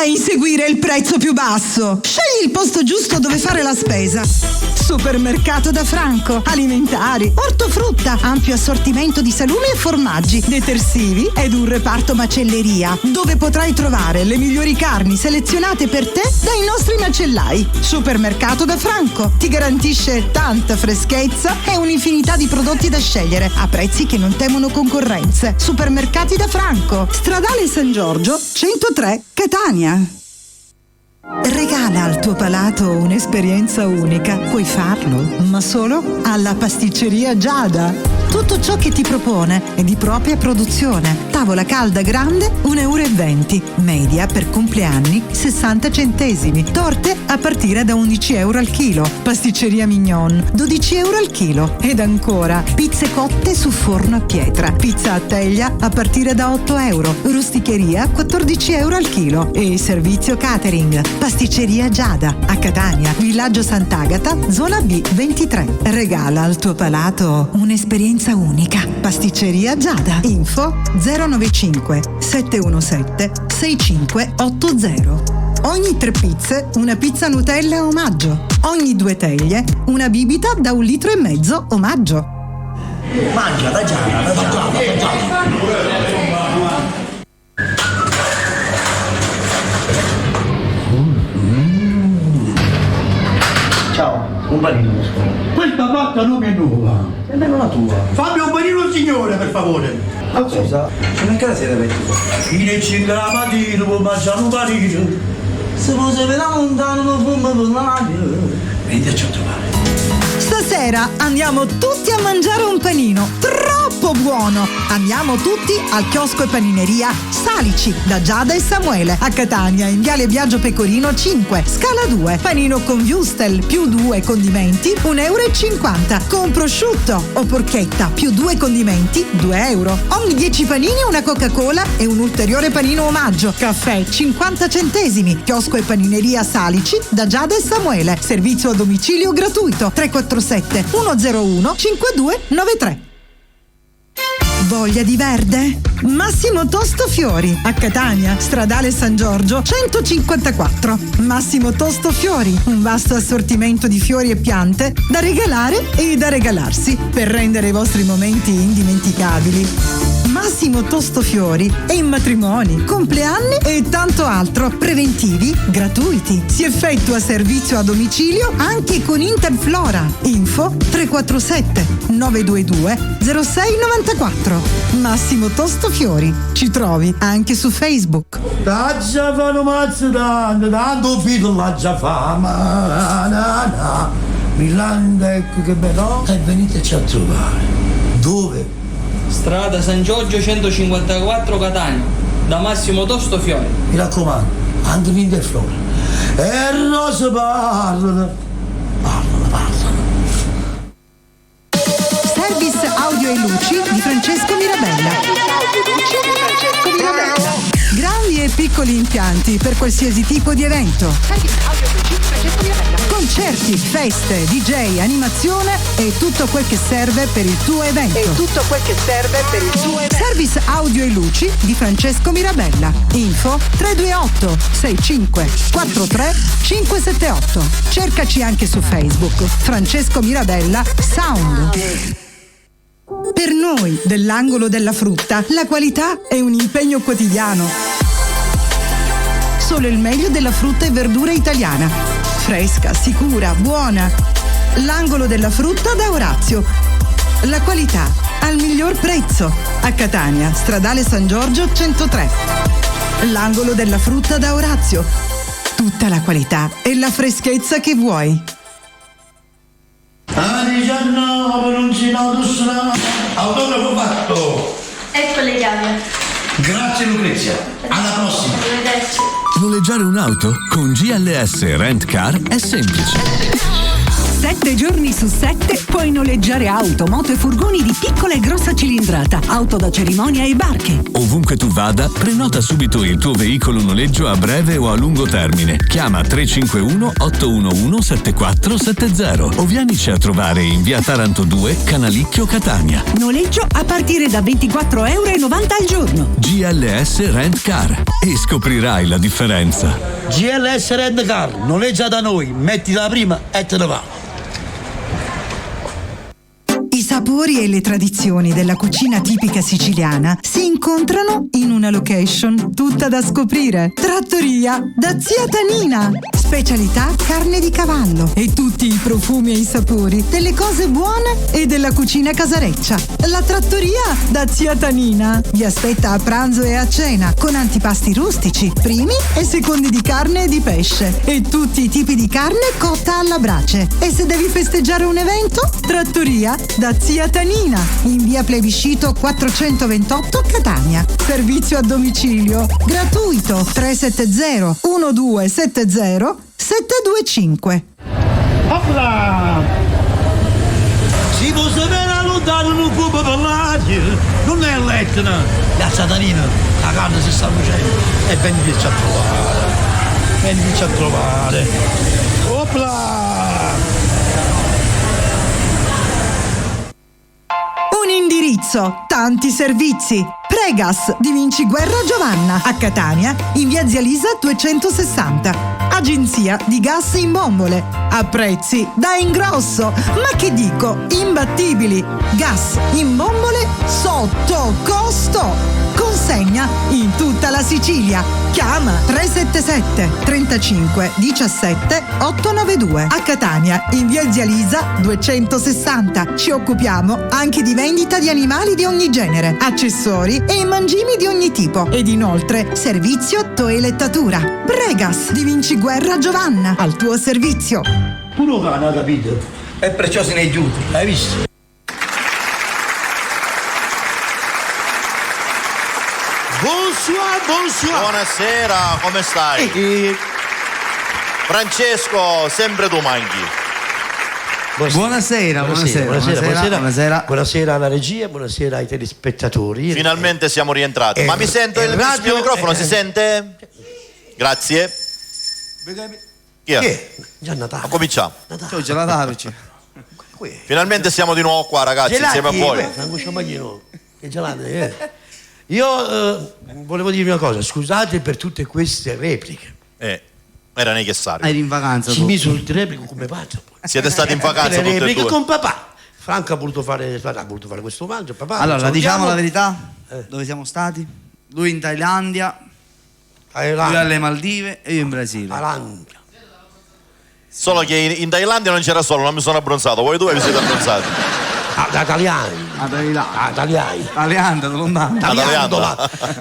a inseguire il prezzo più basso. Scegli il posto giusto dove fare la spesa. Supermercato da Franco. Alimentari, ortofrutta, ampio assortimento di salumi e formaggi, detersivi ed un reparto macelleria, dove potrai trovare le migliori carni selezionate per te dai nostri macellai. Supermercato da Franco ti garantisce tanta freschezza e un'infinità di prodotti da scegliere a prezzi che non temono concorrenze. Supermercati da Franco, Stradale San Giorgio 103, Catania. Regala al tuo palato un'esperienza unica. Puoi farlo, ma solo alla pasticceria Giada. Tutto ciò che ti propone è di propria produzione. Tavola calda grande 1,20 €, media per compleanni 60 centesimi. Torte a partire da 11 € al chilo. Pasticceria Mignon 12 € al chilo. Ed ancora pizze cotte su forno a pietra. Pizza a teglia a partire da 8 €. Rusticheria 14 € al chilo. E servizio catering. Pasticceria Giada a Catania, Villaggio Sant'Agata, zona B 23. Regala al tuo palato un'esperienza unica. Pasticceria Giada. Info 095 717 6580. Ogni 3 pizze una pizza Nutella omaggio. Ogni 2 teglie una bibita da 1,5 litri omaggio. Mangia da Giada. Ciao, un panino. Questa volta non è nuova. E non la tua. Fammi un panino signore, per favore. Ma scusa, c'è una cara sera vecchio. Fine 5 la mattina, può mangiare un panino. Se fosse per la montagna, non fumma per l'aria. Veniteci a trovare. Stasera andiamo tutti a mangiare un panino. Troppo buono! Andiamo tutti al chiosco e panineria Salici da Giada e Samuele a Catania in viale Biagio Pecorino 5, scala 2. Panino con wurstel più 2 condimenti 1,50 €. Con prosciutto o porchetta più 2 condimenti 2 €. Ogni 10 panini una Coca-Cola e un ulteriore panino omaggio. Caffè 50 centesimi. Chiosco e panineria Salici da Giada e Samuele. Servizio a domicilio gratuito 347 101 5293. Voglia di verde? Massimo Tosto Fiori a Catania, Stradale San Giorgio 154. Massimo Tosto Fiori, un vasto assortimento di fiori e piante da regalare e da regalarsi per rendere i vostri momenti indimenticabili. Massimo Tosto Fiori è in matrimoni, compleanni e tanto altro, preventivi gratuiti. Si effettua servizio a domicilio anche con Interflora. Info 347 922 0694. Massimo Tosto Fiori. Ci trovi anche su Facebook. Da già fanno mazzo tanto figlio la già fama. Milanda, ecco che bello. E veniteci a trovare. Dove? Strada San Giorgio 154 Catania, da Massimo Tosto Fiori. Mi raccomando, anche l'Interflora. E Rosa parlano. Service Audio e Luci di Francesco Mirabella. Grandi e piccoli impianti per qualsiasi tipo di evento. Concerti, feste, DJ, animazione e tutto quel che serve per il tuo evento. Service Audio e Luci di Francesco Mirabella. Info 328 65 43 578. Cercaci anche su Facebook. Francesco Mirabella Sound. Per noi dell'Angolo della Frutta, la qualità è un impegno quotidiano. Solo il meglio della frutta e verdura italiana. Fresca, sicura, buona. L'Angolo della Frutta da Orazio. La qualità al miglior prezzo. A Catania, Stradale San Giorgio 103. L'Angolo della Frutta da Orazio. Tutta la qualità e la freschezza che vuoi. A 19 non si nota. Autografo fatto. Ecco le chiavi. Grazie Lucrezia. Alla prossima. Arrivederci. Noleggiare un'auto? Con GLS Rent Car è semplice. 7 giorni su 7 puoi noleggiare auto, moto e furgoni di piccola e grossa cilindrata, auto da cerimonia e barche. Ovunque tu vada, prenota subito il tuo veicolo noleggio a breve o a lungo termine. Chiama 351 811 7470 o vienici a trovare in via Taranto 2, Canalicchio, Catania. Noleggio a partire da €24,90 al giorno. GLS Rent Car e scoprirai la differenza. GLS Red Car, noleggia da noi, mettila prima e te ne va. I sapori e le tradizioni della cucina tipica siciliana si incontrano in una location tutta da scoprire. Trattoria da Zia Tanina. Specialità carne di cavallo e tutti i profumi e i sapori delle cose buone e della cucina casareccia. La Trattoria da Zia Tanina vi aspetta a pranzo e a cena con antipasti rustici, primi e secondi di carne e di pesce e tutti i tipi di carne cotta alla brace. E se devi festeggiare un evento? Trattoria da Zia Tanina in via Plebiscito 428 Catania. Servizio a domicilio gratuito 370 1270 725. Opla! Si può sapere lontano non può parlare, non è l'Etna. La Satanina, la carne si sta facendo e veniteci a trovare. Veniteci a trovare. Opla! Un indirizzo, tanti servizi. Pregas di Vinciguerra Giovanna a Catania in via Zia Lisa 260. Agenzia di gas in bombole a prezzi da ingrosso, ma che dico, imbattibili. Gas in bombole sotto costo. Consegna in tutta la Sicilia. Chiama 377 35 17 892 a Catania in via Zia Lisa 260. Ci occupiamo anche di vendita di animali di ogni genere, accessori e mangimi di ogni tipo ed inoltre servizio toelettatura. Pregas di Vinciguerra Giovanna al tuo servizio. Puro cane, ha capito? E perciò se ne è giunto, hai visto? Bonsoir. Buonasera, come stai? Francesco, sempre tu manchi. Buonasera. Buonasera alla regia, buonasera ai telespettatori. Finalmente siamo rientrati. Ma mi sento il mio microfono, si sente? Grazie. Chi è? Già Natale. Cominciamo. Natale. Finalmente siamo di nuovo qua, ragazzi, insieme a voi. Che gelati, Io volevo dirvi una cosa, scusate per tutte queste repliche. Era necessario. Eri in vacanza Ci tu. mi sono replico come faccio. Siete stati in vacanza tutte e repliche due? con papà. Franco ha voluto fare questo omaggio, papà. Allora, diciamo la verità, Eh. dove siamo stati? Lui in Thailandia, lui Thailandia. alle Maldive e io in Brasile. Thailandia. Solo che in Thailandia non c'era solo, non mi sono abbronzato. Voi due vi siete abbronzati. Da italiani. Italiani. Italianda, da lontano.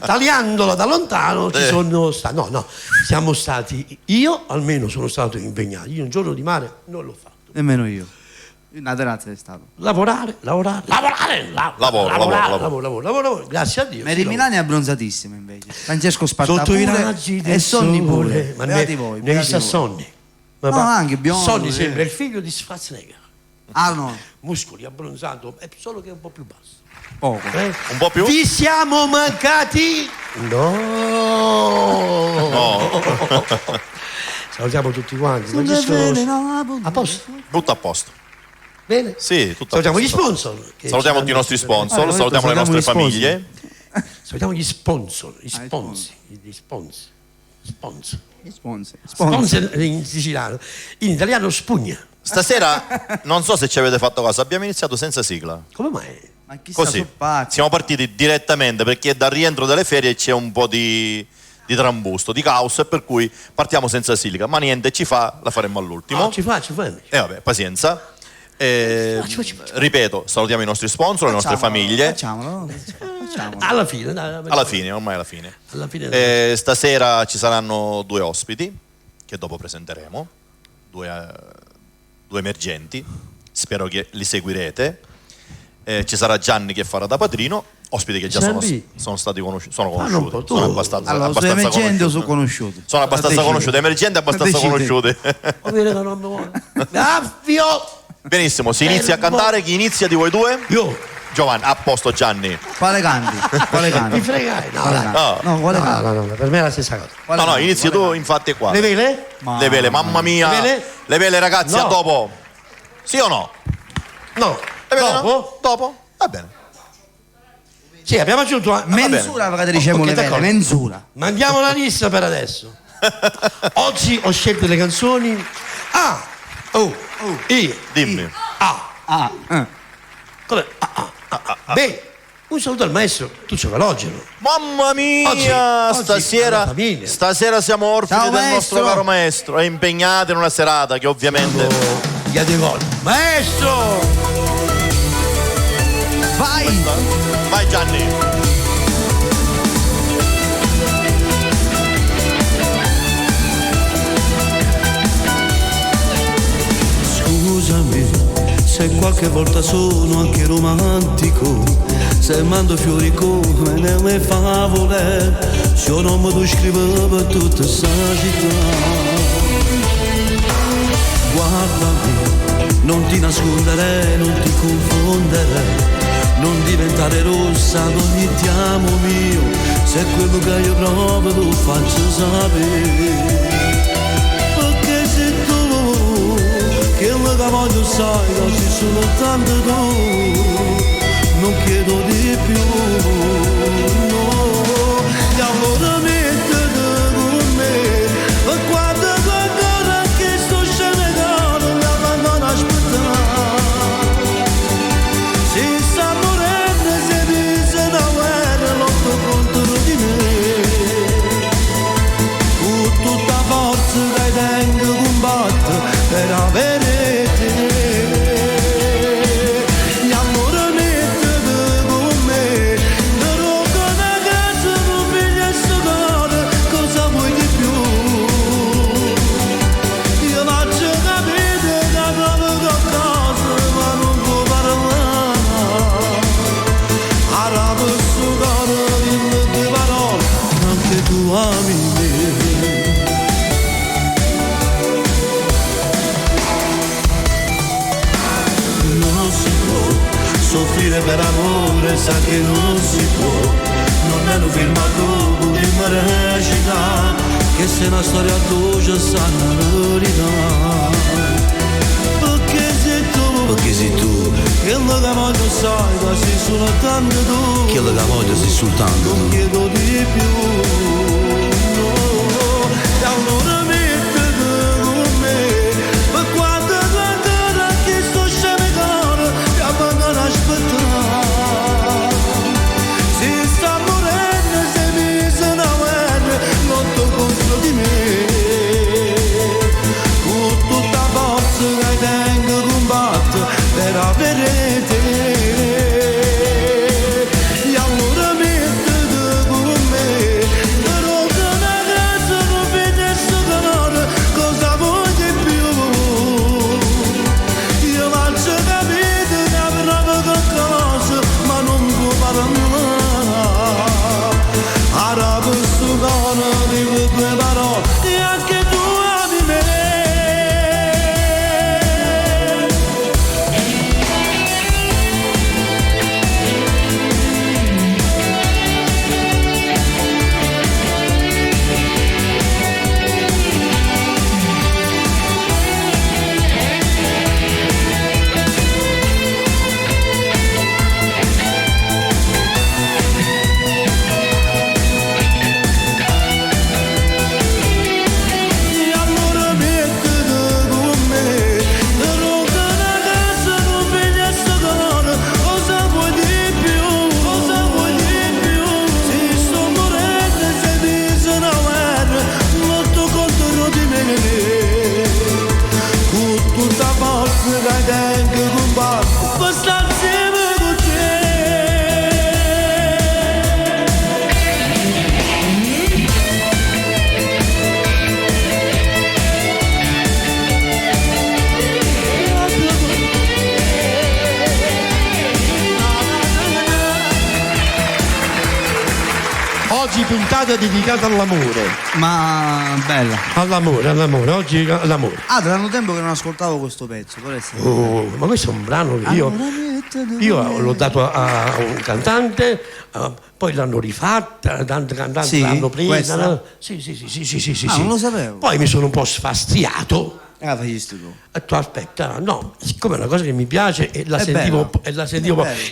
Tagliandola da lontano ci sono stati. No, siamo stati. Io almeno sono stato impegnato. Io un giorno di mare non l'ho fatto. Nemmeno io. Una terrazza è stato. Lavorare. Lavoro. Grazie a Dio. Mary Milani è abbronzatissima invece. Francesco Sparta Sotto i pure raggi e del Sonny sole. pure. Ma Beati ne voi. hai beati visto voi. Sonny? No, anche biondo. Sonny sembra il figlio di Schwarzenegger. Ah no, Muscoli, abbronzato, è solo che è un po' più basso. poco. Un po' più? Vi siamo mancati? No. Salutiamo tutti quanti. Ma ci sono... A posto? Tutto a posto. Bene? Sì, tutto a Salutiamo posto. gli sponsor. che Salutiamo ci tutti i nostri danno- sponsor, salutiamo le nostre famiglie. Salutiamo gli sponsor. Gli sponsor in siciliano. In italiano spugna. Stasera non so se ci avete fatto caso, abbiamo iniziato senza sigla. Come mai? Ma chi sta Così. su pazzo? Siamo partiti direttamente perché dal rientro delle ferie c'è un po' di trambusto, di caos, e per cui partiamo senza sigla. Ma niente, ci fa, la faremo all'ultimo. Ci fa. E vabbè, pazienza. Ripeto, salutiamo i nostri sponsor, le nostre famiglie. Facciamolo. Alla fine. Ormai alla fine. Alla fine. Stasera ci saranno due ospiti che dopo presenteremo, due emergenti, spero che li seguirete. Ci sarà Gianni che farà da padrino, ospiti che già sono stati conosciuti, sono conosciuti, sono abbastanza Allora, sono emergenti o sono conosciuti? Sono abbastanza conosciuti, emergenti abbastanza conosciuti. Avvio! Benissimo, si inizia a cantare. Chi inizia di voi due? Io. Giovanni, a posto Gianni. Quale canti? Quale canti? Mi fregai, no, Quale dai. canti? No. No, quale canti? No, per me è la stessa cosa. Quale No, canti? inizia Quale tu, infatti è qua. Le vele? Le vele, mamma mia. Le vele? Le vele, ragazzi, No. a dopo. Sì o no? No. Le vele, Dopo? no? Dopo? Va bene. Sì, abbiamo aggiunto. Mensura, perché diciamo Ok, le vele, d'accordo. mensura. Mandiamo la lista per adesso. Oggi ho scelto le canzoni A, O, I, Dimmi. A. Ah, Come? B. Un saluto al maestro Tuccio Calogero. Mamma mia, Oggi alla stasera famiglia. siamo orfani Ciao, del maestro. nostro caro maestro. È impegnato in una serata che ovviamente. Gli adegoni. Maestro! vai! Vai Gianni. Scusami se qualche volta sono anche romantico, se mando fiori come nelle favole, se io non mi scrivo per tutta sta città. Guardami, non ti nascondere, non ti confondere, non diventare rossa ad ogni ti amo mio, se quello che io provo lo faccio sapere. Perché se tu, che lo che voglio sai, così soltanto tu, non chiedo di più, no, e allora mettete con me, e guarda ancora che sto scenegando, mi abbandono a aspettare, si sta morendo, se dice una guerra, lotto contro di me, con tutta forza che tengo combatto per avere te. Soffrire per amore sa che non si può, non è un film a dopo di recita, che se una storia tua sa la verità. Perché sei tu, che lo che voglio sai, ma sei soltanto tu, che lo che voglio sei soltanto tu, non chiedo di più, no, e allora mettete con me, per quando tu ancora che sto scemicando, ti abbandono a aspettare, si sta morendo, se mi sono una guerra, lotto contro di me, con tutta forza che tengo combatto per avere te. E allora mettete con me, serata dedicata all'amore. Ma bella. All'amore, oggi all'amore. Ah, da tanto tempo che non ascoltavo questo pezzo, può essere. Ma questo è un brano che io l'ho dato a un cantante, poi l'hanno rifatta, tanti cantanti l'hanno presa. No? Sì. Non lo sapevo. Poi mi sono un po' sfastiato. Facesti tu. E tu aspetta, no, siccome è una cosa che mi piace e la sentivo un po'.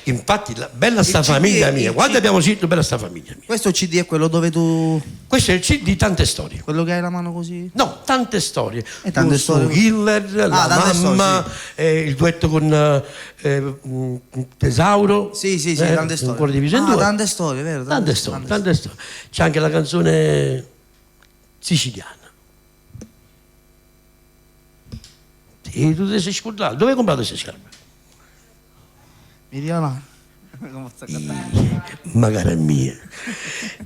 Infatti, bella sta famiglia mia. Quando abbiamo sentito bella sta famiglia mia. Questo CD è quello dove tu. Questo è il CD Tante Storie. Quello che hai la mano così? No, Tante Storie. Tante storie. Killer, la mamma, il duetto con Tesauro. Sì, Tante Storie. Ancora diviso in due. Tante storie, vero? Tante storie. C'è anche la canzone siciliana. Sì, tu ti sei scordato. Dove hai comprato queste scarpe? Mi dia la mano. Magari è mia.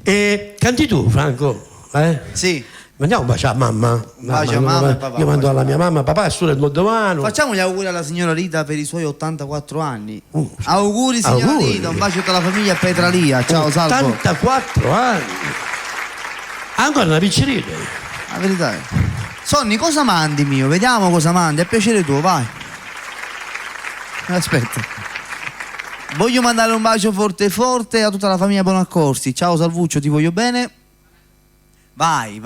E canti tu, Franco? Sì. Mandiamo un bacio a mamma. Bacio a mamma e papà. Io mando alla mia mamma, papà è solo il Moldovano. Facciamo gli auguri alla signora Rita per i suoi 84 anni. Auguri signora Rita, un bacio a tutta la famiglia Petralia. Ciao, salvo. 84 anni. Ancora una piccerina. La verità è. Sonny, cosa mandi mio? Vediamo cosa mandi, è piacere tuo, vai. Aspetta. Voglio mandare un bacio forte forte a tutta la famiglia Bonaccorsi. Ciao Salvuccio, ti voglio bene. Vai.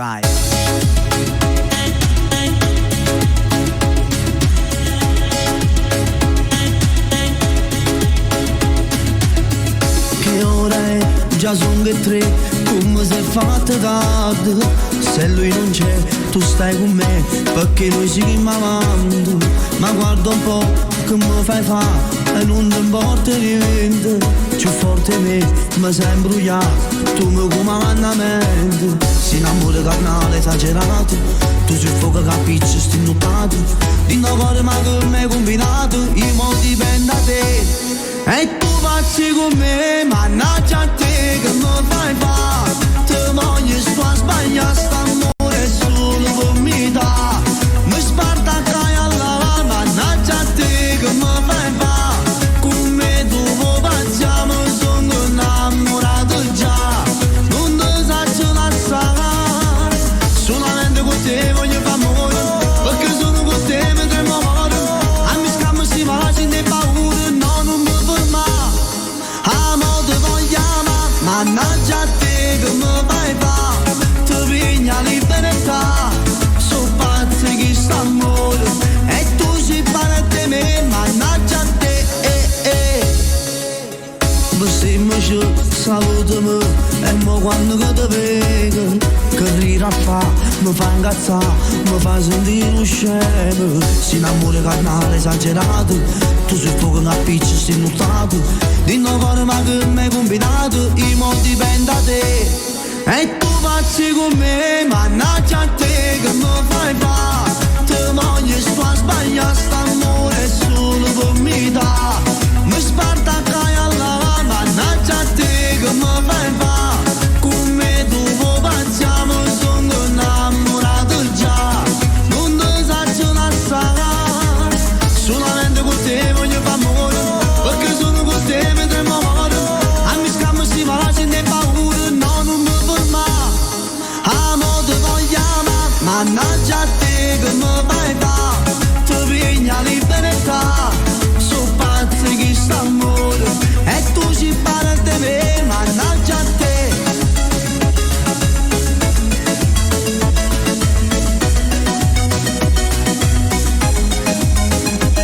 Che ora è? Già sono che 3, come sei fatta tardi. Se lui non c'è, tu stai con me, perché noi siamo amanti. Ma guarda un po' che mi fai fare, e non ti importa niente. Più forte me, mi sei imbrugliato, tu mi comandamento. Si innamora carnale esagerato, tu sei fuoco capisci stinnuttato. Dinno cuore ma che mi hai combinato, i molti dipende da te. E tu passi con me, mannaggia a te che mi fai fare. Te voglio sto a sbagliare, st'amore è solo vomita. Mi spartacai alla mannaggia a te che mi fai fare. Con me dopo passiamo, sono innamorato già. Non ti saggio lasciare, solamente con te voglio fare amore. Perché sono con te mentre muore. A mi scammo si va, ci ne paura, no, non mi ferma. Amo te voglio amare, mannaggia a te che mi fai fare. Ti piglia libertà, so pazzi che sta amore. E tu si parte me, mannaggia a te. Ma se mi c'è, salutami, e mo quando che ti vedo, che rira fa, mi fa incazzare, mi fa sentire lo scemo. Si innamora carnale esagerato, tu sei fuoco che appicci sei nuttato. Dinno cuore ma che mi hai combinato, i molti dipende da te. E tu passi con me, mannaggia a te che mi fai fare. Te voglio sto a sbagliare, st'amore è solo vomita. Mi spartacai alla mannaggia a te che mi fai fare. Con me dopo passiamo, sono innamorato già. Non ti saggio lasciare, solamente con te voglio fare amore. Perché sono con te mentre muore. A mi scammo si va, ce ne paura, no, non mi ferma. Amo te voglio amare, mannaggia a te che mi fai fare. Ti piglia libertà, so pazzi che sta amore. E tu ci parli di me, mannaggia a te.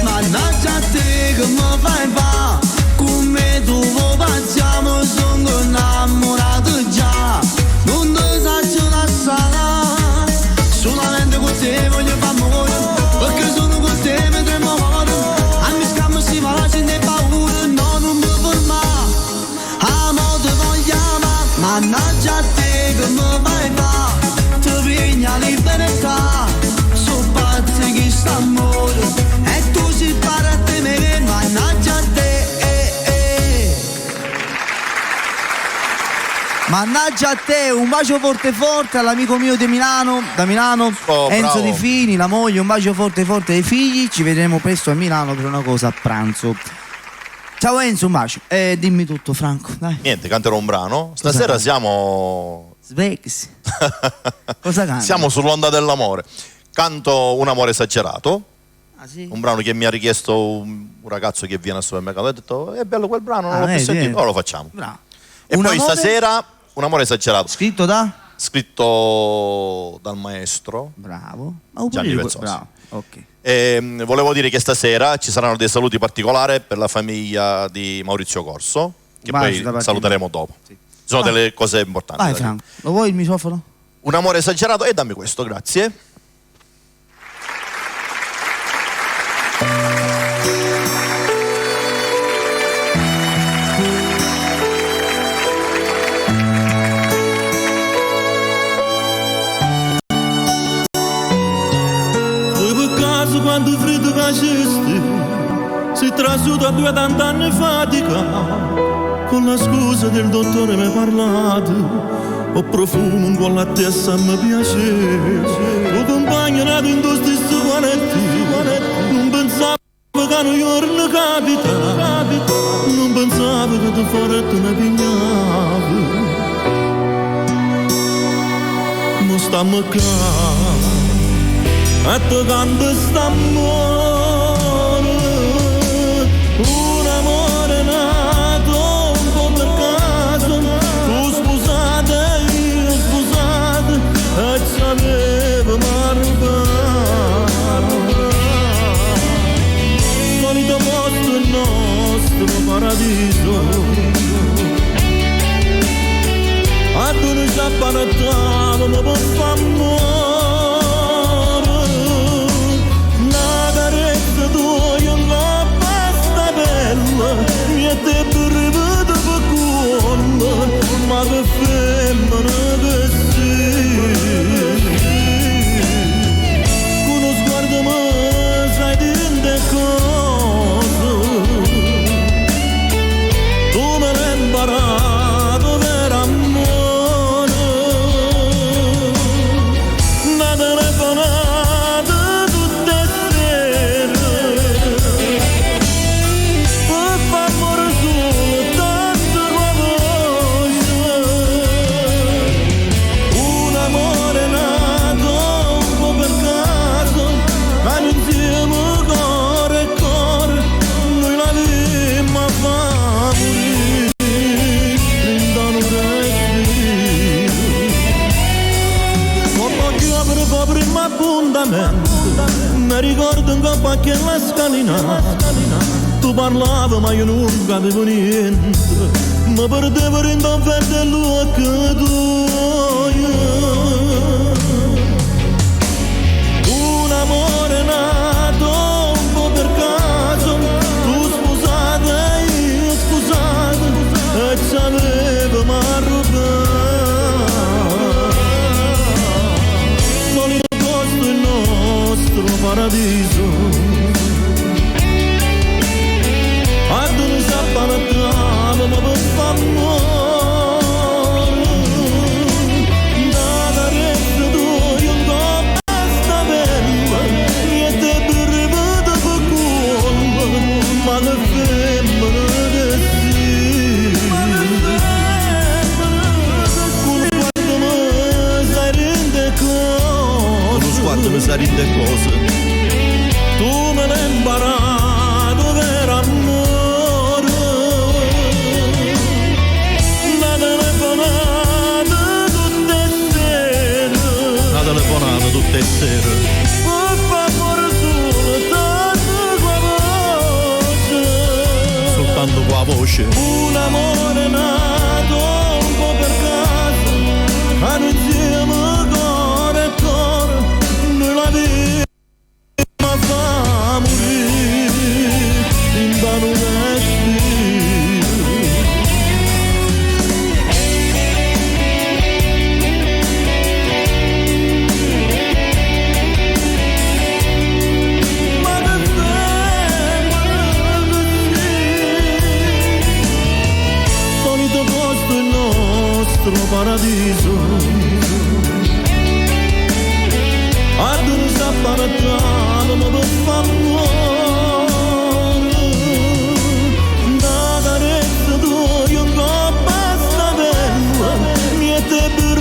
Mannaggia a te che mi fai fare. Con me dopo passiamo, sono innamorato già. Non ti saggio lasciare, solamente con te voglio fare amore. Perché sono con te mentre muore. A mi scammo si va, ce ne paura, no, non mi ferma. Amo te voglio amare, mannaggia a te che mi fai fare. Ti piglia libertà, so pazzi che sta amore. E tu si parli di me, mannaggia a te. Mannaggia a te, un bacio forte forte all'amico mio di Milano, da Milano, Enzo bravo. Di Fini, la moglie, un bacio forte forte ai figli. Ci vedremo presto a Milano per una cosa a pranzo. Ciao Enzo, un bacio. Dimmi tutto Franco, dai. Niente, canterò un brano. Stasera siamo Sveglisi. Cosa canti? Siamo sull'onda dell'amore. Canto Un amore esagerato. Ah, sì? Un brano che mi ha richiesto un ragazzo che viene al supermercato. Ho detto, è bello quel brano, non l'ho più sentito. Ora lo facciamo. Bravo. E Un poi amore? stasera Un amore esagerato. Scritto da? Scritto dal maestro Bravo. Gianni Vezzosi. Bravo, ok. E volevo dire che stasera ci saranno dei saluti particolari per la famiglia di Maurizio Corso, che Baci da poi parte saluteremo mia. dopo. Sì. Ci sono delle cose importanti. Vai da dire. Franco, lo vuoi il microfono? Un amore esagerato e dammi questo, grazie. Quando freddo facesti, si trasuta 20 anni fatica, con la scusa del dottore mi parlato, o profumo con la testa mi piace, o compagno nato in due stessi guanetti, non pensavo che un giorno capita, non pensavo che tu fuori ne pignavi, non stiamo qua. A te canto st'amore, un amore nato un po' per caso, tu sposata e io sposata, e ci avevamo arrivato. Solito posto il nostro paradiso, a tu noi ci apparettavamo per fare niente più rivedo per cuore, ma che femmina che sei. Con uno sguardo mi sai tante cose, tu me l'hai imparato per amore. Una telefonata tutte sere, mi ricordo un po' che la scalina tu parlavi ma io non capivo niente, mi perdevo in t'offerta e l'occhio tuo. Un amore nato un po' per caso, tu sposata e io sposata, e ci avevamo arrubato. Paradiso, a tu non s'apparatava ma per favore, da resta tu io non basta bella, niente più rivedo per cuore, ma che femmina che sei. Con lo sguardo mi sai rende cose, tu me l'hai imparato per amore. Una telefonata tutte sere, una telefonata tutte sere, per favore soltanto qua voce, soltanto qua voce. Un amore nato un po' per caso, hanno insieme cuore e cuore, noi la vita fa morire in vano ma che solito posto il nostro paradiso. A tu non sta apparatando ma per favore, da resta tu io non basta bella, niente più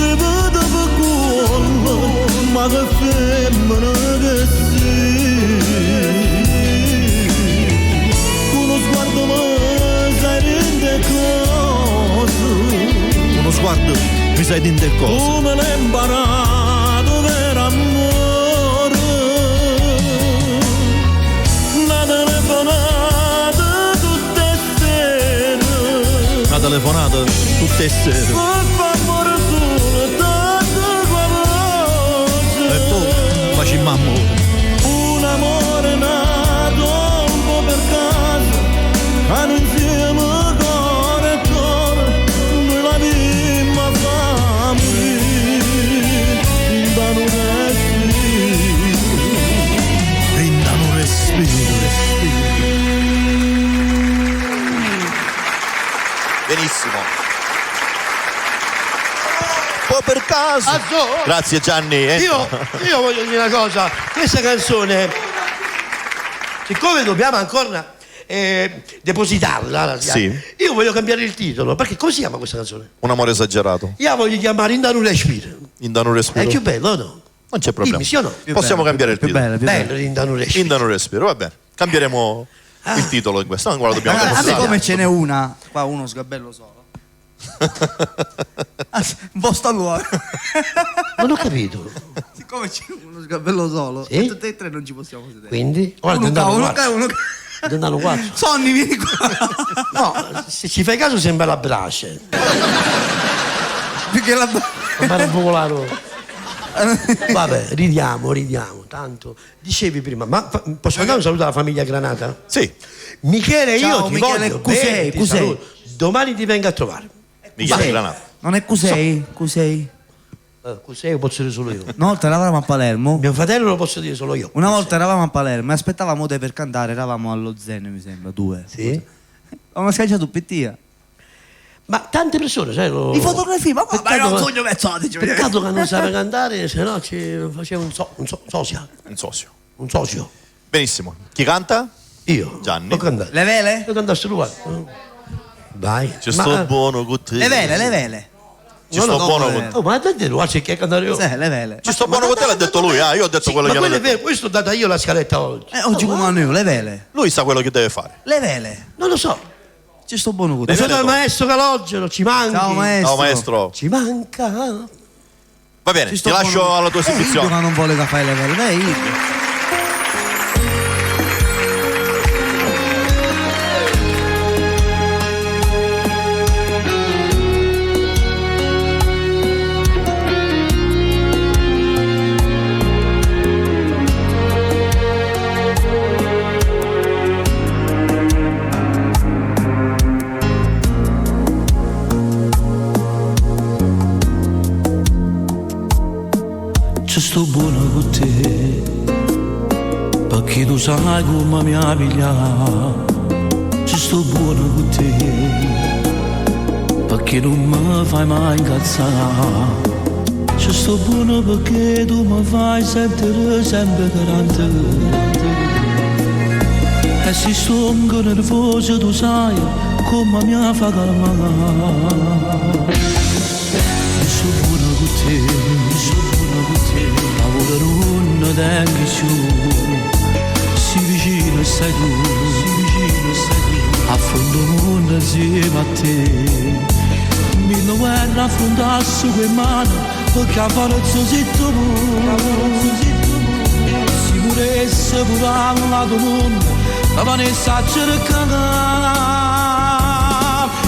che femmina che sei, con uno sguardo mi sai rende cose, Uno sguardo mi sai dinte cose. come l'hai imparato per amore, una telefonata tutte sere, Una telefonata tutte sere. per far amore solo tante cose. E poi facciamo amore. Un amore nato un po' per caso, hanno insieme cuore e cuore, noi la vimma fa morire, da un respiro. Benissimo. Un po' per caso. Grazie Gianni. Io voglio dire una cosa, questa canzone, siccome dobbiamo ancora depositarla, Sì. io voglio cambiare il titolo, perché come si chiama questa canzone? Un amore esagerato. Io la voglio chiamare Inda non respiro. Inda un respiro. È più bello o no? Non c'è problema. Dimmi, sì o no? Possiamo cambiare il titolo. Bello Inda non respiro. Inda un respiro, va bene. Cambieremo il titolo in questo. No, guarda, dobbiamo A me depositare. come ce n'è una, qua uno sgabello solo. Un po' sta nuova. Non ho capito. Siccome c'è uno sgabello solo, Sì? tutti e tre non ci possiamo sedere. Quindi? Uno Devi andare qua. Sonny, vieni qua. No, se ci fai caso sembra la brace. Perché la... Sembra un popolare. Vabbè, ridiamo, tanto. Dicevi prima, ma posso mandare un saluto alla famiglia Granata? Sì. Michele, Ciao, io ti Michele, voglio Cusei, bene, ti Cusei. saluto. Domani ti vengo a trovare. Michele Granata. Non è Cusei? Cusei? Cusei lo posso dire solo io. Una volta eravamo a Palermo. Mio fratello lo posso dire solo io. Una volta eravamo a Palermo e aspettavamo te per cantare, eravamo allo Zen, mi sembra, 2. Sì? Ho schiacciato pittia. Ma tante persone, sai, I fotografi, ma era un sogno mezzodici. Peccato che non sapeva cantare, se no ci faceva un socio. Un socio. Un socio. Benissimo. Chi canta? Io. Gianni. Ho cantato. Le vele? Io cantassi tu, guarda. Vai. Ci sto buono con te. Le vele. Ci sto buono con te. Oh, ma dai, lo faccio che cantare io. Sì, le vele. Ci sto buono con te, l'ha detto lui. Io ho detto quello Ma che quello l'ha è detto. vero, questo ho data io la scaletta oggi. Oggi come noi, le vele. Lui sa quello che deve fare. Le vele. Non lo so. Ci sto buono con E te. sono il maestro Calogero, ci manchi. Ciao maestro. Ciao maestro. Ci manca. Va bene, Ci ti sto lascio buono- alla tua esibizione. Ma non vuole che fai le vele. Dai, Ido. Ci sto buono con te, perché tu sai come mi ha pigliato. Ci sto buono con te, perché non mi fai mai incazzare. Ci sto buono perché tu mi fai sentire sempre grande. E se sto un po' nervoso tu sai come mi fa calmare. Ci sto buono con te, ora non tengo più, si vicino stai tu, affondo il mondo insieme a te. Mi non vuoi affrontare su quelle mani, perché a fare il suo sito si volesse pure all'altro mondo, ma Vanessa cercare.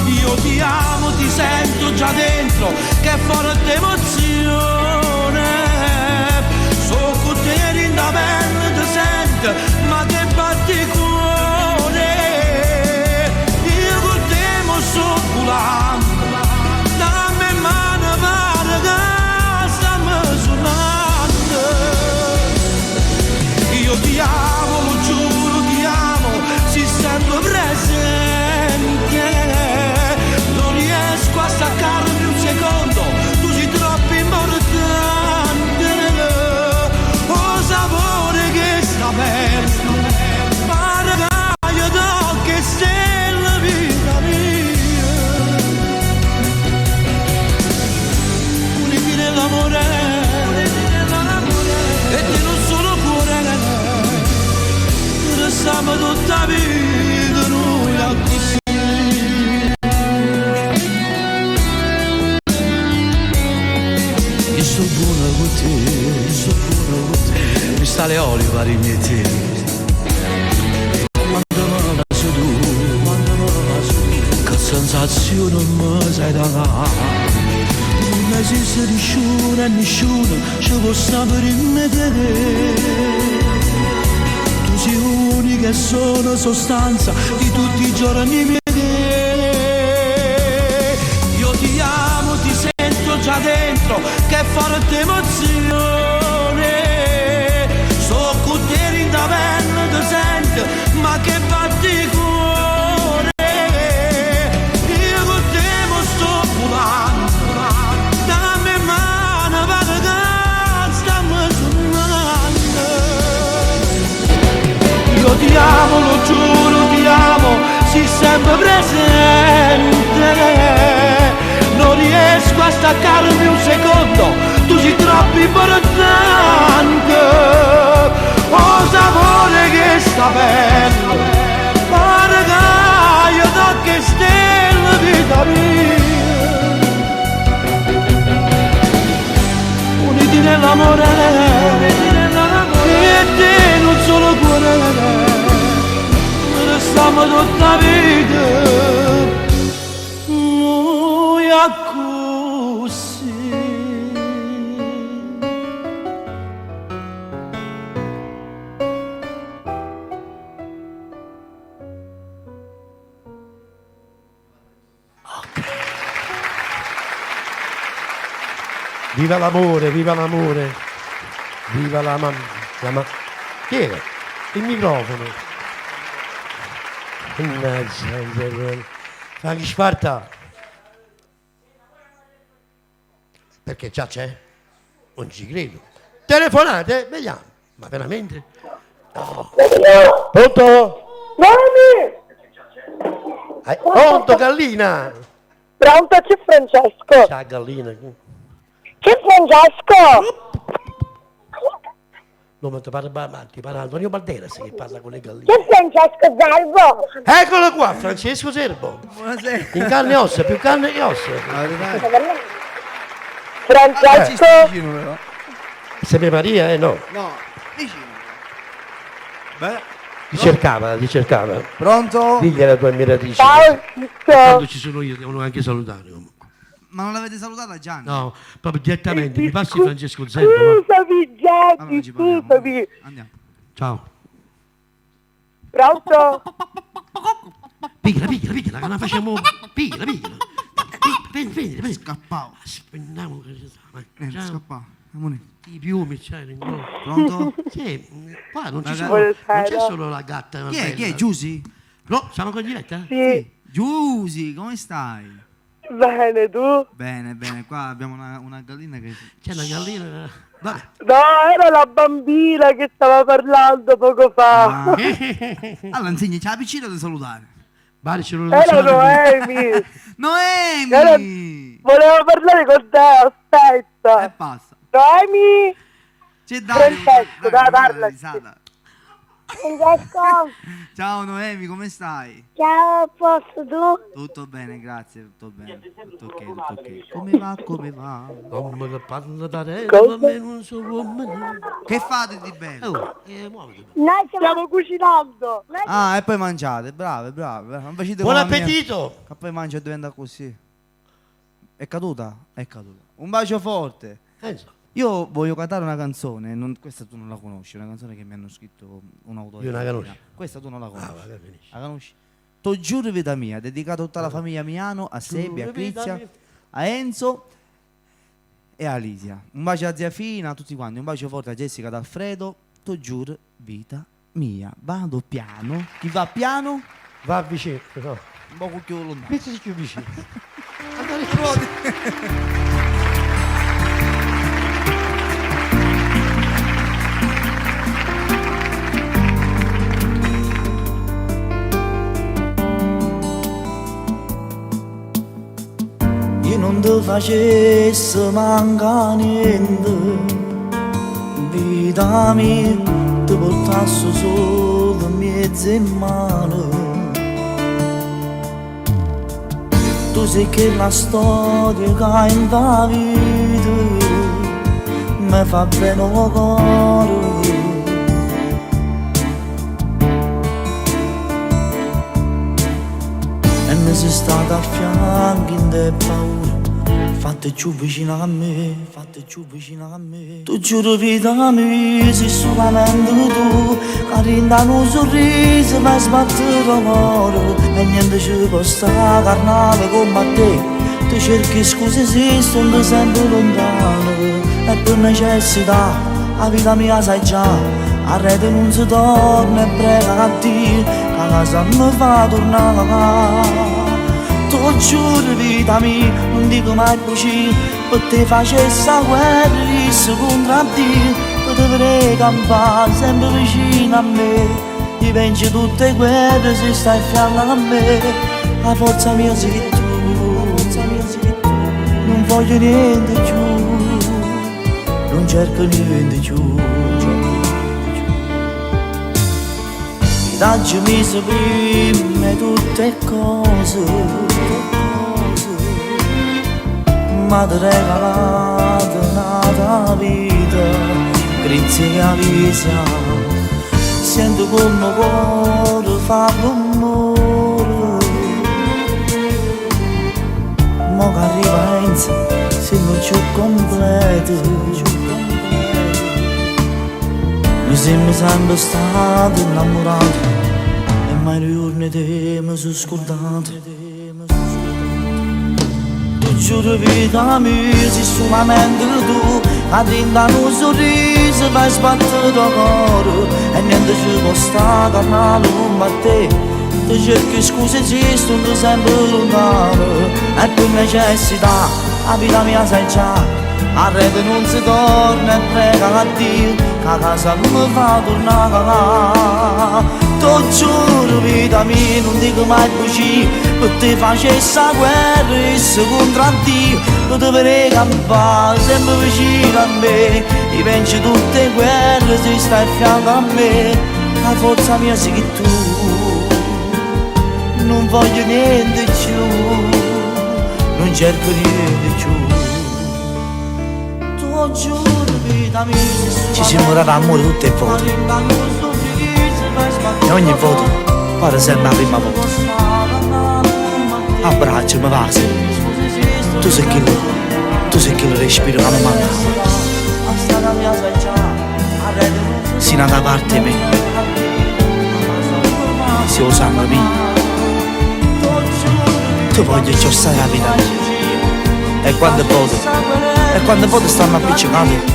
Io ti amo, ti sento già dentro, che forte emozione. So con te in da bella ti sento, ma che batti cuore. Io con te mo sto volando, dammi mano pare che stiamo suonando. Io ti amo, lo giuro ti amo, si sempre presente. Non riesco a staccarmi un secondo, tu sei troppo importante. sale e olio per i miei tiri. Quando me la su, che sensazione mi sai dare. Non esiste nessuno ci può sapere me te. Tu sei unica e sono sostanza di tutti i giorni miei. Io ti amo, ti sento già dentro, che forte emozione. So con te in taverna ti sento, ma che batti cuore. Io con te mo sto volando, dammi mano, vado che stiamo suonando. Io ti amo, lo giuro, ti amo, sei sempre presente. Non riesco a staccarmi un secondo, tu sei troppo importante. Oh sapore che sta bello, pare che io tocco stelle vita mia. Uniti nell'amore, e te non solo cuore, restiamo tutta la vita. Noi così. Viva l'amore, viva l'amore, viva la mamma. Chi è? Il microfono. Franchi Sparta. Perché già c'è? Non ci credo. Telefonate? Vediamo. Ma veramente? No. Pronto? Pronto Gallina? Pronto, c'è Francesco? Ciao Gallina. C'è Francesco? No, ma ti parla Antonio Balderas che parla con le galline. C'è Francesco Zerbo? Eccolo qua, Francesco Serbo. Buonasera. In carne e ossa, più carne e ossa. Francesco? Sempre Maria, no. No, vicino. Beh. Ti cercava. Pronto? Digli la tua ammiratrice. Ciao, Quando ci sono io devono anche salutare. Ma non l'avete salutata Gianni? No, proprio direttamente. Mi passi Francesco Zerbo. Scusami Gianni, Allora, ci parliamo. scusami. Andiamo. Ciao. Pronto? Piglia, che la facciamo. Piglia. Prendi. Scappavo. Aspettiamo che ci sta. Ciao. Scappavo. I piumi c'è. Pronto? Sì, qua non Buonasera. non c'è solo la gatta. Chi è? bella. Giusy? No, siamo con diretta? Sì, Giusy, come stai? bene, tu? Bene, qua abbiamo una gallina che... C'è una gallina. Vabbè. No, era la bambina che stava parlando poco fa. Ah. Allora insegni, c'è la piccina da salutare. Vale, ce lo Era Noemi. Noemi! Volevo parlare con te, aspetta. Passa. Noemi? C'è Dario. Francesco, dai, parla. Risata. Francesco? Ciao Noemi, come stai? Ciao, posso tu? Tutto bene, grazie, tutto bene. Tutto ok. Come va? Come che parla da re, Cosa? ma non so come. Che fate di bello? Muoviti. Noi stiamo cucinando. Ah, e poi mangiate, brave. Non facete Buon come la mia, appetito! che poi mangia e diventa così. È caduta? È caduta. Un bacio forte. So. Io voglio cantare una canzone, questa tu non la conosci, una canzone che mi hanno scritto un autore. Io la conosco. Questa tu non la conosci. vabbè, finisci. La conosci? T'ho giuro vita mia, dedicato a tutta la famiglia Miano, a Sebi, a Giuro vita Crizia, mia. a Enzo e a Alicia. Un bacio a zia Fina, a tutti quanti, un bacio forte a Jessica, ad Alfredo. T'ho giuro vita mia. Vado piano. Chi va piano? Va vicino. No. Un po' più lontano. Mettiti più vicino. Andare pronti. Io non ti facesse manca niente, vita mia, ti portassi solo mezzo in mano. Tu sei che la storia che in la vita mi fa bene il cuore. sei stata a fianco in te paura. Fatte più vicino a me, fatte più vicino a me. Tu giuro vita mia, sei solamente tu. Che rindano un sorriso per sbattere l'amore. E niente ci può stare carnale come te. Tu cerchi scuse esistono sempre lontano. E per necessità, la vita mia sai già. A rete non si torna e prega a Dio, che la casa mi fa tornare. Tu giuro vita mia, non dico mai bugie, per te facessi la guerra, rissi contro Dio, per te vorrei campare sempre vicino a me, ti vinci tutte le guerre se stai a fianco a me, la forza mia sei tu, non voglio niente più, non cerco niente più. Daggi mi prima tutte cose, ma ti regalate una vita, grazie a vita, sento come cuore fa rumore, ma che arriva se non c'è completo. Mi sembra sempre stato innamorato e mai un giorno te mi sono scordato. Tu giuro vita mia, sei solamente tu, che rindano un sorriso per sbattere il cuore. E niente ci può stare carnale come a te. Ti cerchi scuse esistono sempre lontano. E per necessità, la vita mia sai già. A rete non si torna e prega a Dio, che la casa mi fa tornare. Tu giuro vita mia, non dico mai bugie, per te facessi la guerra e se contro Dio, non ti vorrei campare sempre vicino a me, ti vinci tutte le guerre se stai a fianco a me, la forza mia sei tu, non voglio niente più, non cerco niente più. Ci si muore d'amore tutte le volte e ogni volta pare sempre la prima volta. Abbracciami vasi, tu sei che lo respiro che mi manca. Si nata parte me, si lo sangue mio, tu voglio già stare la vita mia. E quando poi stanno appiccicati,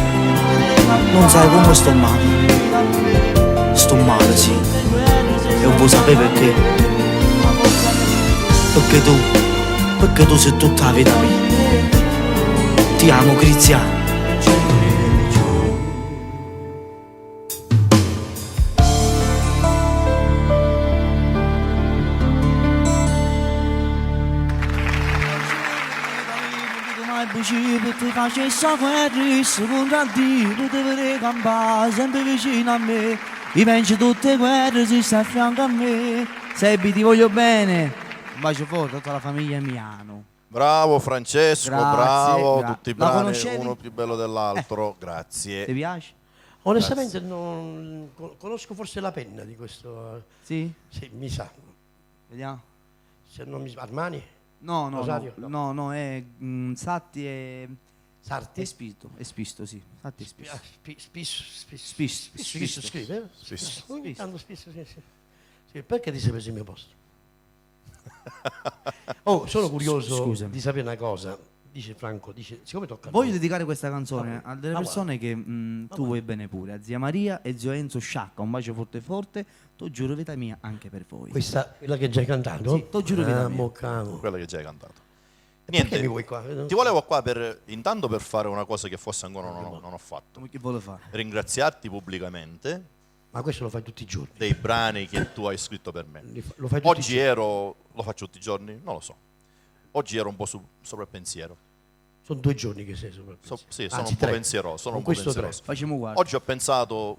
non sai come sto male. Sto male, sì. E non vuoi sapere perché. Perché tu sei tutta la vita mia. Ti amo, Cristiano. Per te facessi la guerra, se contro Dio, tu ti vorrei campare sempre vicino a me, ti vinci tutte le guerre, se stai a fianco a me. Sebbi, ti voglio bene. Un bacio forte a tutta la famiglia Miano. Bravo Francesco, Grazie, bravo, tutti i La brani, conoscevi? uno più bello dell'altro, grazie. Ti piace? Onestamente non conosco forse la penna di questo. Sì? Sì, mi sa. Vediamo. Se non mi Armani? No, Rosario? no, è Satti e... Sarti? È Spisto, sì. Satti e Spisto. Spisto scrive? Spisto. Ogni tanto Spisto, sì. Sì, perché ti sei preso il mio posto? Oh, sono curioso Scusami. di sapere una cosa. Dice Franco, siccome tocca a Voglio me. dedicare questa canzone a delle Ah, persone che tu vuoi bene pure, a zia Maria e zio Enzo Sciacca, un bacio forte forte, tu giuro vita mia anche per voi. Quella che già hai cantato? Sì, tu giuro vita mia. Moccavo. Quella che già hai cantato. Perché mi vuoi qua? Ti volevo qua intanto per fare una cosa che forse ancora non ho fatto. Che vuole fare? Ringraziarti pubblicamente Ma questo lo fai tutti i giorni. dei brani che tu hai scritto per me. Lo fai tutti Oggi lo faccio tutti i giorni? Non lo so. Oggi ero un po' sopra il pensiero. Sono 2 giorni che sei sopra il pensiero. Sì, sono Anzi, un po' 3. pensieroso. Sono Con un po' questo 3. pensieroso. Facciamo guarda. Oggi ho pensato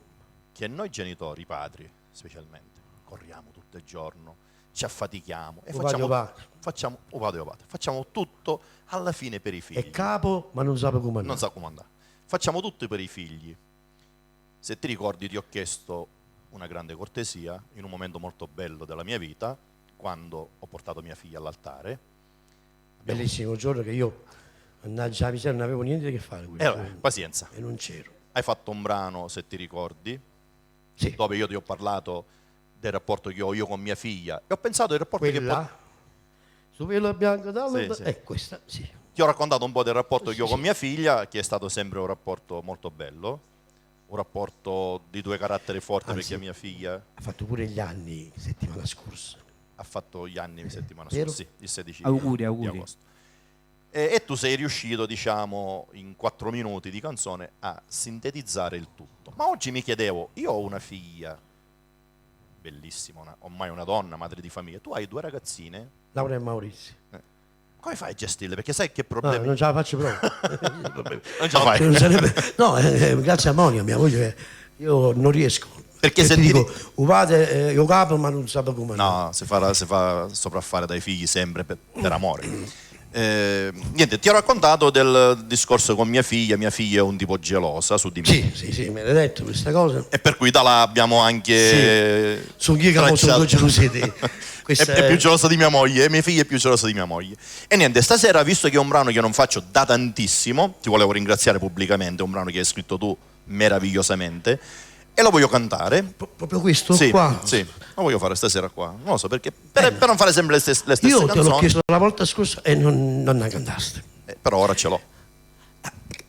che noi genitori, i padri specialmente, corriamo tutto il giorno, ci affatichiamo e facciamo tutto alla fine per i figli. È capo, ma non sa come andare. Non sa come andare. Facciamo tutto per i figli. Se ti ricordi, ti ho chiesto una grande cortesia in un momento molto bello della mia vita, quando ho portato mia figlia all'altare. Bellissimo giorno che io, mannaggia la miseria, non avevo niente che fare. Pazienza. E non c'ero. Hai fatto un brano, se ti ricordi, sì, dove io ti ho parlato del rapporto che ho io con mia figlia. E ho pensato del rapporto su Velo Bianco sì, sì. Questa, sì. Ti ho raccontato un po' del rapporto che ho con mia figlia, che è stato sempre un rapporto molto bello, un rapporto di due caratteri forti, perché mia figlia ha fatto pure gli anni settimana scorsa. Ha fatto gli anni settimana Vero? scorsa, sì, il 16 Auguri. di agosto. E tu sei riuscito, diciamo, in 4 minuti di canzone a sintetizzare il tutto. Ma oggi mi chiedevo, io ho una figlia bellissima, ormai una donna, madre di famiglia, tu hai 2 ragazzine, Laura e Maurizio. come fai a gestirle? Perché sai che problemi... non ce la faccio proprio. Non ce la fai? Non sarebbe... No, grazie a Monica, mia moglie, io non riesco. Perché se ti dico, uvate, io capo, ma non sapevo come. No, si fa sopraffare dai figli sempre per amore. Niente, ti ho raccontato del discorso con mia figlia è un tipo gelosa su di me. Sì, me l'hai detto questa cosa. E per cui da là abbiamo anche... Sì. Sono io che sono gelosi di è più gelosa di mia moglie, mia figlia è più gelosa di mia moglie. E niente, stasera, visto che è un brano che non faccio da tantissimo, ti volevo ringraziare pubblicamente, è un brano che hai scritto tu meravigliosamente, e lo voglio cantare. Proprio questo sì, qua? Sì, lo voglio fare stasera qua. Non lo so perché, per non fare sempre le stesse canzoni. Io te l'ho chiesto la volta scorsa e non la cantaste. Però ora ce l'ho.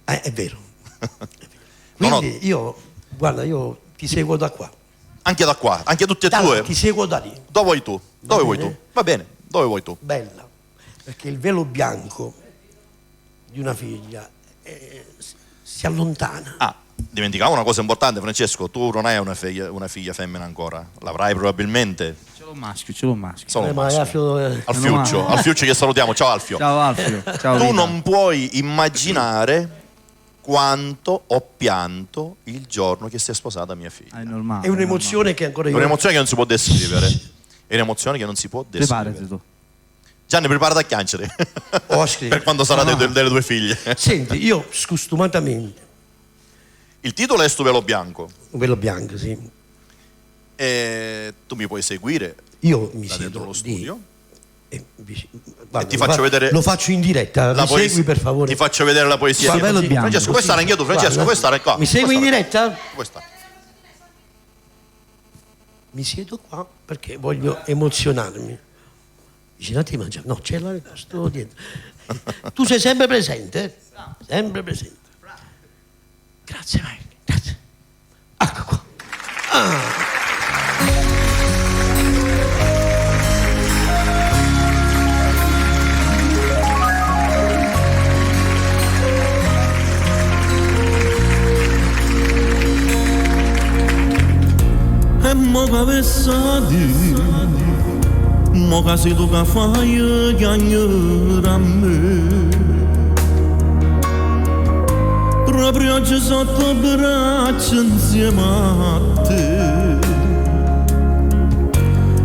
È vero. Quindi io ti seguo da qua. Anche da qua, anche tutti e due. Ti seguo da lì. Dove vuoi tu? Dove vuoi tu? Va bene, dove vuoi tu? Bella. Perché il velo bianco di una figlia si allontana. Dimenticavo una cosa importante, Francesco, tu non hai una figlia femmina ancora, l'avrai probabilmente. Ce l'ho maschio. Solo un maschio. Alfiuccio che salutiamo, ciao Alfio. Ciao Alfio. Ciao, tu Rita. non puoi immaginare quanto ho pianto il giorno che si è sposata mia figlia. È normale. È un'emozione che ancora io... È un'emozione che non si può descrivere. È un'emozione che non si può descrivere. Preparati tu. Gianni, preparati a piangere. Per quando sarà delle 2 figlie. Senti, io scostumatamente... Il titolo è Sto Velo Bianco. Un velo bianco, sì. E tu mi puoi seguire. Io mi da dentro lo studio. Guarda, ti faccio vedere. Lo faccio in diretta. Mi segui per favore. Ti faccio vedere la poesia. Francesco, puoi stare anche tu, Francesco, puoi stare qua. Mi segui in diretta? Puoi stare. Mi siedo qua perché voglio emozionarmi. Vicinati mangiare. No, c'è la sto dietro. Tu sei sempre presente? Sempre presente. Grazie, Mike. Grazie. Ecco qua. E mo che avessati, mo che sei tu che fai chiagnare a me. Proprio oggi sotto braccio insieme a te,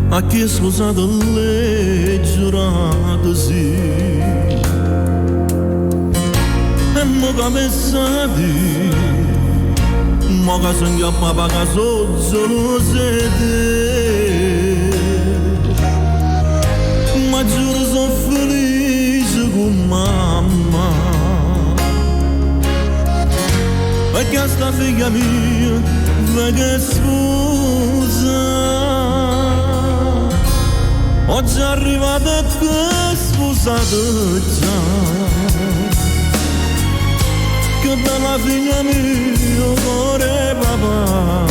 a chi è sposato lei giurato sì. E mo che pensate, mo che sono io a papà che sono solo te, ma giuro sono felice con mamma. Perché sta figlia mia che scusa, oggi è arrivata che sposata già, che bella figlia mia, cuore papà,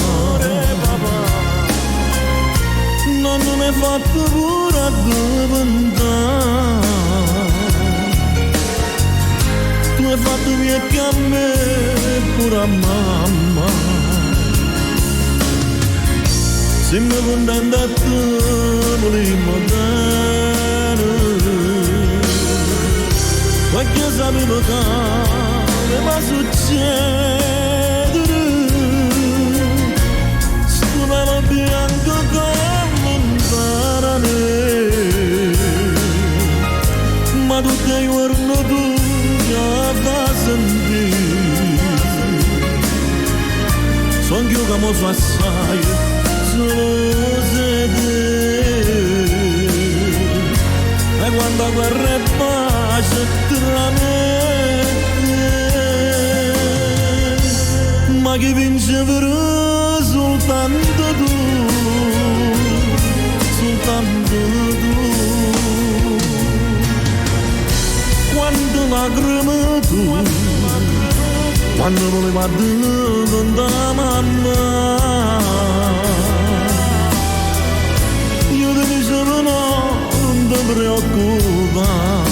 non mi è fatto pure addiventare. Tu hai fatto via che a me pure a mamma. Se mi contenta a te volevo bene, perché sapevo che va succedere. Sto velo bianco che lontana me, ma tutti i giorni tu fa sentire, son io che mo so assai solo se te. quando guerra e pace tra me e te. Ma chi vince però soltanto tu, soltanto tu. Quando lacrime tu, quando non le guardi da mamma, io ti dicevo no, non ti preoccupare.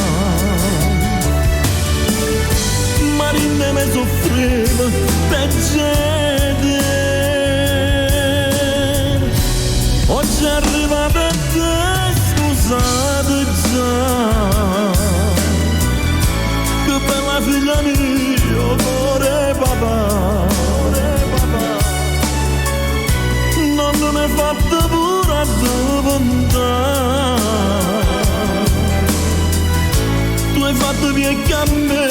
Ma rinde me soffriva per gente. Oggi è arrivato a te, scusate già, che bella figlia mia, cuore papà, non mi hai fatto pure a diventare, tu hai fatto via a me,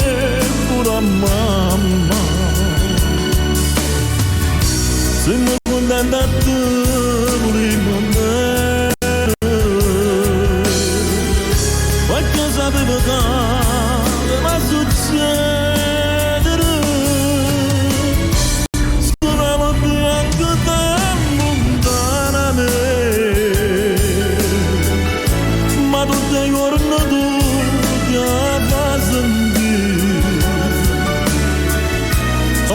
pure a mamma, se non contenta a te, volevo me, qualcosa deve ma succedere, suonavo bianco da lontana me, ma tutti i giorni tu ti fai sentire,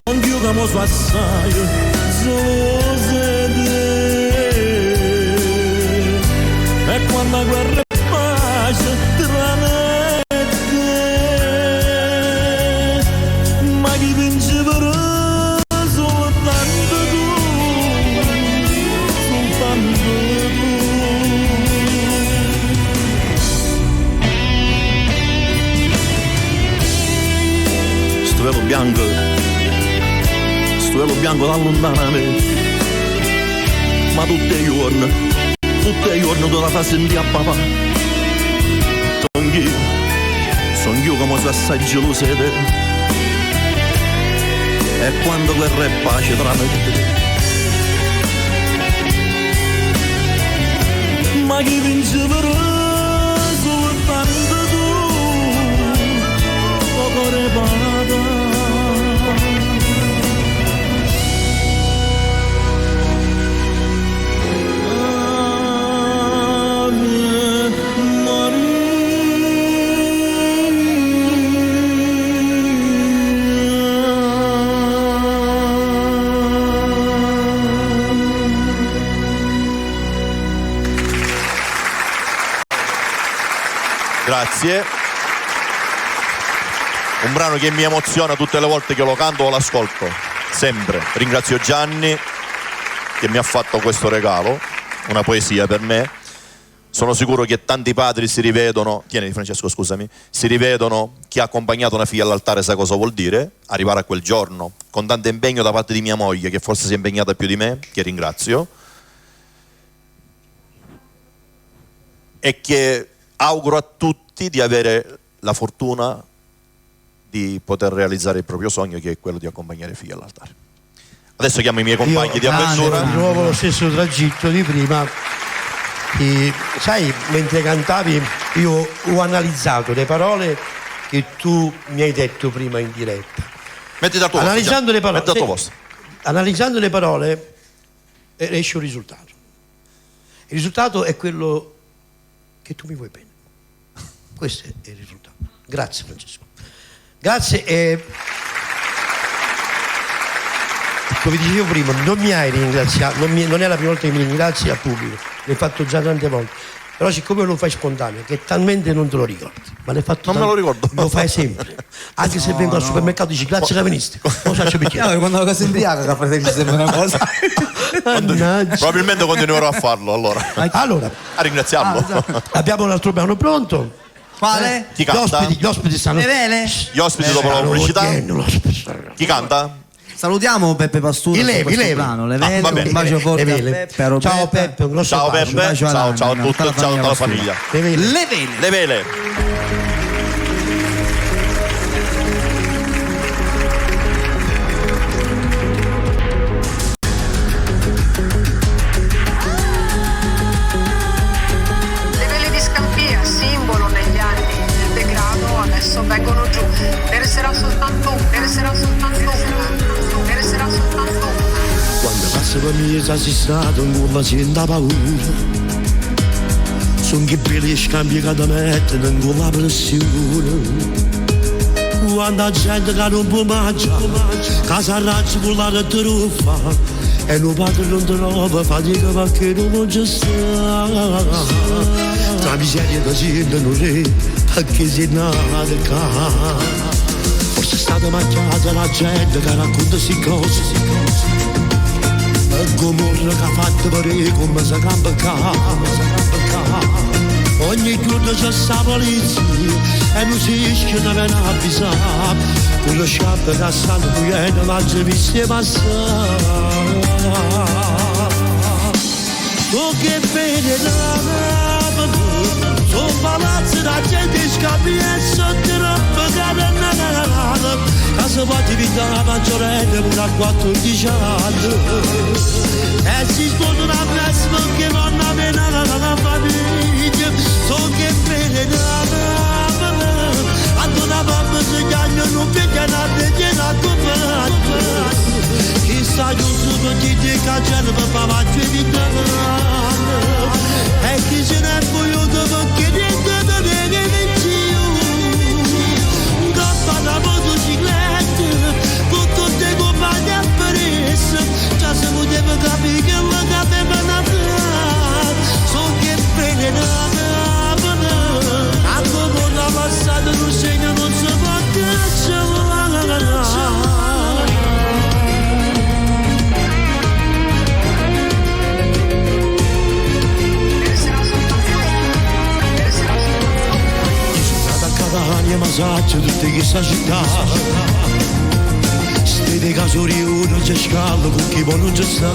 anch'io che mi so assai, solo se te, e quando la guerra è pace tra me. Velo bianco da lontana me, ma tutti i giorni tu la fai sentire a papà. Sono io come sono assai geloso di te, e quando guerra e pace tra me e te. Ma chi vince però soltanto tu, o cuore papà. Grazie. Un brano che mi emoziona tutte le volte che lo canto o l'ascolto, sempre. Ringrazio Gianni che mi ha fatto questo regalo, una poesia per me. Sono sicuro che tanti padri si rivedono, tieni Francesco scusami, si rivedono, chi ha accompagnato una figlia all'altare sa cosa vuol dire, arrivare a quel giorno, con tanto impegno da parte di mia moglie che forse si è impegnata più di me, che ringrazio, e che auguro a tutti di avere la fortuna di poter realizzare il proprio sogno, che è quello di accompagnare i figli all'altare. Adesso chiamo i miei compagni di avventura. Di nuovo lo stesso tragitto di prima. E, sai, mentre cantavi io ho analizzato le parole che tu mi hai detto prima in diretta. Metti da tua analizzando le parole, sì, analizzando le parole esce un risultato. Il risultato è quello che tu mi vuoi bene. Questo è il risultato. Grazie Francesco. Grazie e come dicevo prima, non mi hai ringraziato, non è la prima volta che mi ringrazi al pubblico, l'hai fatto già tante volte, però siccome lo fai spontaneo, che talmente non te lo ricordi, ma l'hai fatto non me lo ricordo, lo fai sempre, anche se vengo al supermercato e dici grazie che veniste, lo faccio perché quando la cosa imbriaca che preferisci sempre una cosa. Probabilmente continuerò a farlo allora a ringraziarlo. Abbiamo un altro brano pronto. Quale? Chi canta? Gli ospiti stanno. Le vele? Gli ospiti dopo la pubblicità. Chi canta? Salutiamo Peppe Pastore. Le vele. Le vele, va bene. un bacio forte Le a vele. Peppe. Ciao Peppe, un grosso Ciao bacio. Peppe, ciao a tutti, ciao a tutta la famiglia. Le vele. Le vele. Le vele. Le vele di Scampia, simbolo negli ragazzo per me sei stato un po' senza paura. Sono che belli scambi che ti mettono con la pressione. Quando la gente che non può mangiare, che si arrabia con la truffa, e non padre non trova fatica perché non ci sta. Tra miseria che gente non è, perché si è nata qua. Forse è stata macchiata la gente che racconta queste cose. E Gomorra che ha fatto per come si campa qua. Ogni giorno c'è sta polizia e non si riesce a venire a avvisare. Con lo sciapo che stanno pugliendo ma ci viste passare. Tu che vedi sono palazzi la gente scappi e sotto roba carannata. Che si può diventare la maggiorenne pure a 14 anni. E si sposano a presto che non aveva la famiglia. So che bene a una mamma si chiama non vede la vede la compagna. Chissà giusto per chi ti cacciano per fare di danno. E chi se ne è voluto perché niente da vedere più. Coppa da motocicletta con tutte le compagne appresse. Già si poteva capire che la capeva Natale. So che bene passato non segno non si può cacciare. Sono stato a Catania ma saccio tutte questa città. Stete casori uno c'è scaldo con chi poi non c'è sta.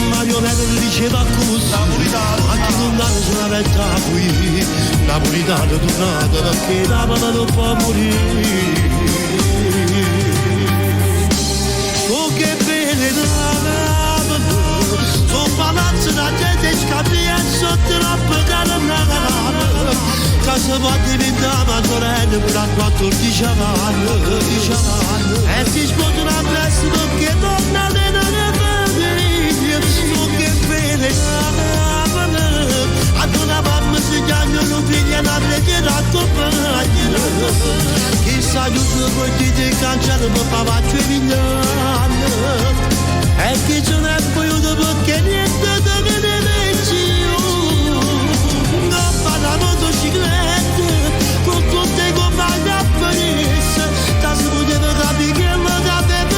Marionetto diceva così, anche lontano sulla vetta qui, napolitano tornato perché Napoli non può morire. Oh che bene Napoli, sono palazzi la gente scappi e sotto la pagata. Casa può diventare maggiorenne pure a 14 anni. E si sposano a presto perché non aveva ad una mamma si chiamano figli e la preghiera accompagna. Chissà giusto poi chi ti cancella per papaccio e vignano. E chi ce n'è potuto perché niente da vedere più. Non fa la motocicletta con tutte le compagne appresse. Da si poteva capire che lo capeva.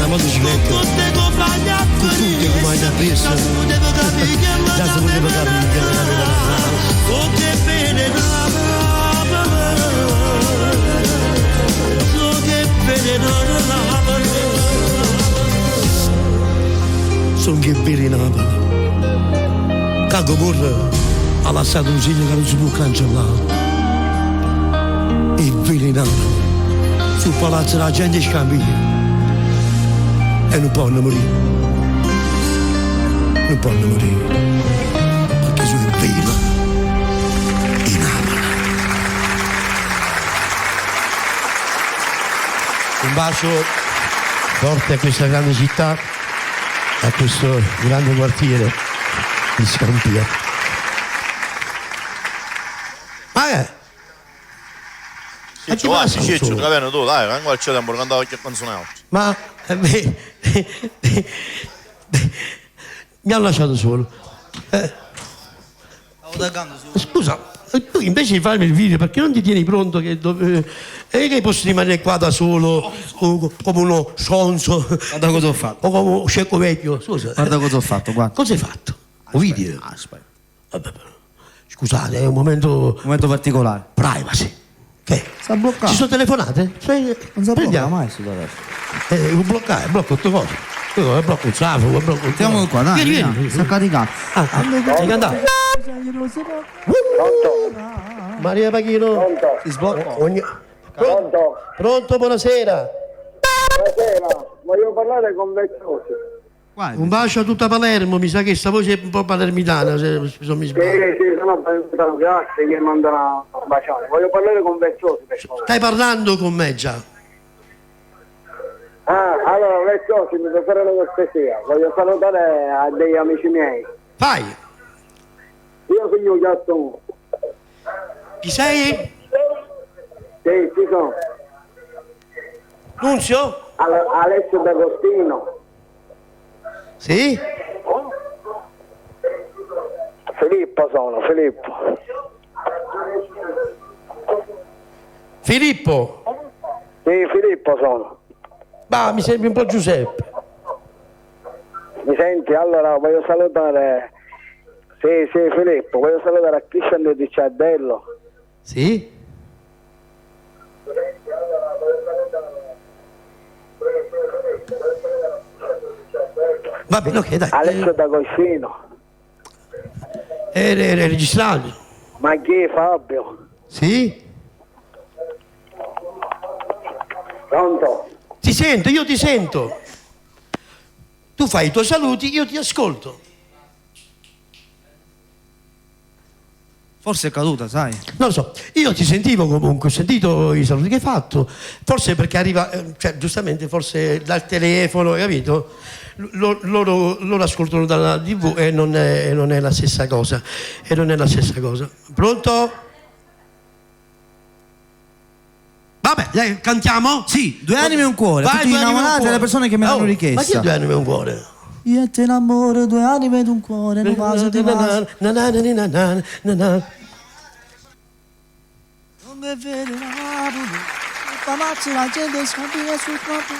Motocicletta con tutte le compagne appresse. Già si poteva capire che oh che bene oh che bene sono che bene Napoli. Cago Morra ha lasciato un segno che non si può cancellare. E bene Napoli sul palazzo la gente scambia. E non possono morire, non possono morire, perché sono in vela in Napoli. Un bacio forte a questa grande città, a questo grande quartiere di Scampia. Ma Ciccio, capito tu, dai, non c'è tempo che andavo a canzonare. Ma mi hanno lasciato solo. Scusa, tu invece di farmi il video perché non ti tieni pronto che posso rimanere qua da solo come uno sonzo? Guarda cosa ho fatto. O come un cieco vecchio, scusa. Guarda cosa ho fatto, guarda. Cosa hai fatto? Un video? Aspetta. Vabbè, scusate, è un momento particolare. Privacy. Che? Sta bloccato. Ci sono telefonate? Non si blocca mai sto adesso. Bloccare, blocco tutto cosa. Blocco il traffico, blocco il Siamo qua, dai. Vieni. Sta caricando. Sei andato? Maria Pachino. Pronto? Si sblocca. Pronto? Pronto, buonasera. Buonasera, voglio parlare con Vezzosi. Un bacio a tutta Palermo, mi sa che sta voce è un po' palermitana, se mi sbaglio. Sì, sono palermitano, grazie che mandano un bacione. Voglio parlare con Vezzosi, per favore. Stai parlando con me già. Allora Vezzosi, mi devo fare una cortesia. Voglio salutare a degli amici miei. Fai. Io sono Gaston. Chi sei? Sì, ci sono. Nunzio? Alessio D'Agostino. Sì? Filippo sono, Filippo. Filippo? Sì, Filippo sono. Ma mi sembri un po' Giuseppe. Mi senti? Allora voglio salutare. Sì, Filippo, voglio salutare a Cristian Di Ciardello. Sì? Va bene, ok, dai. Alessio D'Agostino. È registrato. Ma chi è Fabio? Sì? Pronto? Ti sento, io ti sento. Tu fai i tuoi saluti, io ti ascolto. Forse è caduta, sai? Non lo so, io ti sentivo comunque, ho sentito i saluti che hai fatto, forse perché arriva, cioè giustamente forse dal telefono, hai capito? Loro ascoltano dalla TV e non è la stessa cosa, Pronto? Vabbè, dai, cantiamo? Sì, Due anime e un cuore. Vai, Tutti Due anime e un innamorati cuore. delle persone che me l'hanno Ma richiesta. chi è Due anime e un cuore? Io te l'amore, due anime ed un cuore, un vaso di vaso. Come vede Napoli, il palazzo la gente scappia sul corpo.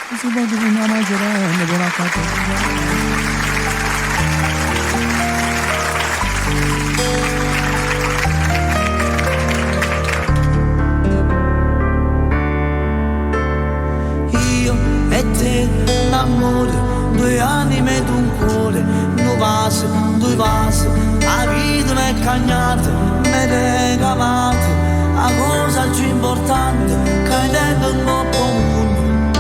Non si può dire una maggiorenne con la catena. E te l'amore, due anime ed un cuore, due vasi, la vita mi è cagnata, mi è cavata, la cosa più importante che tengo un po' comune.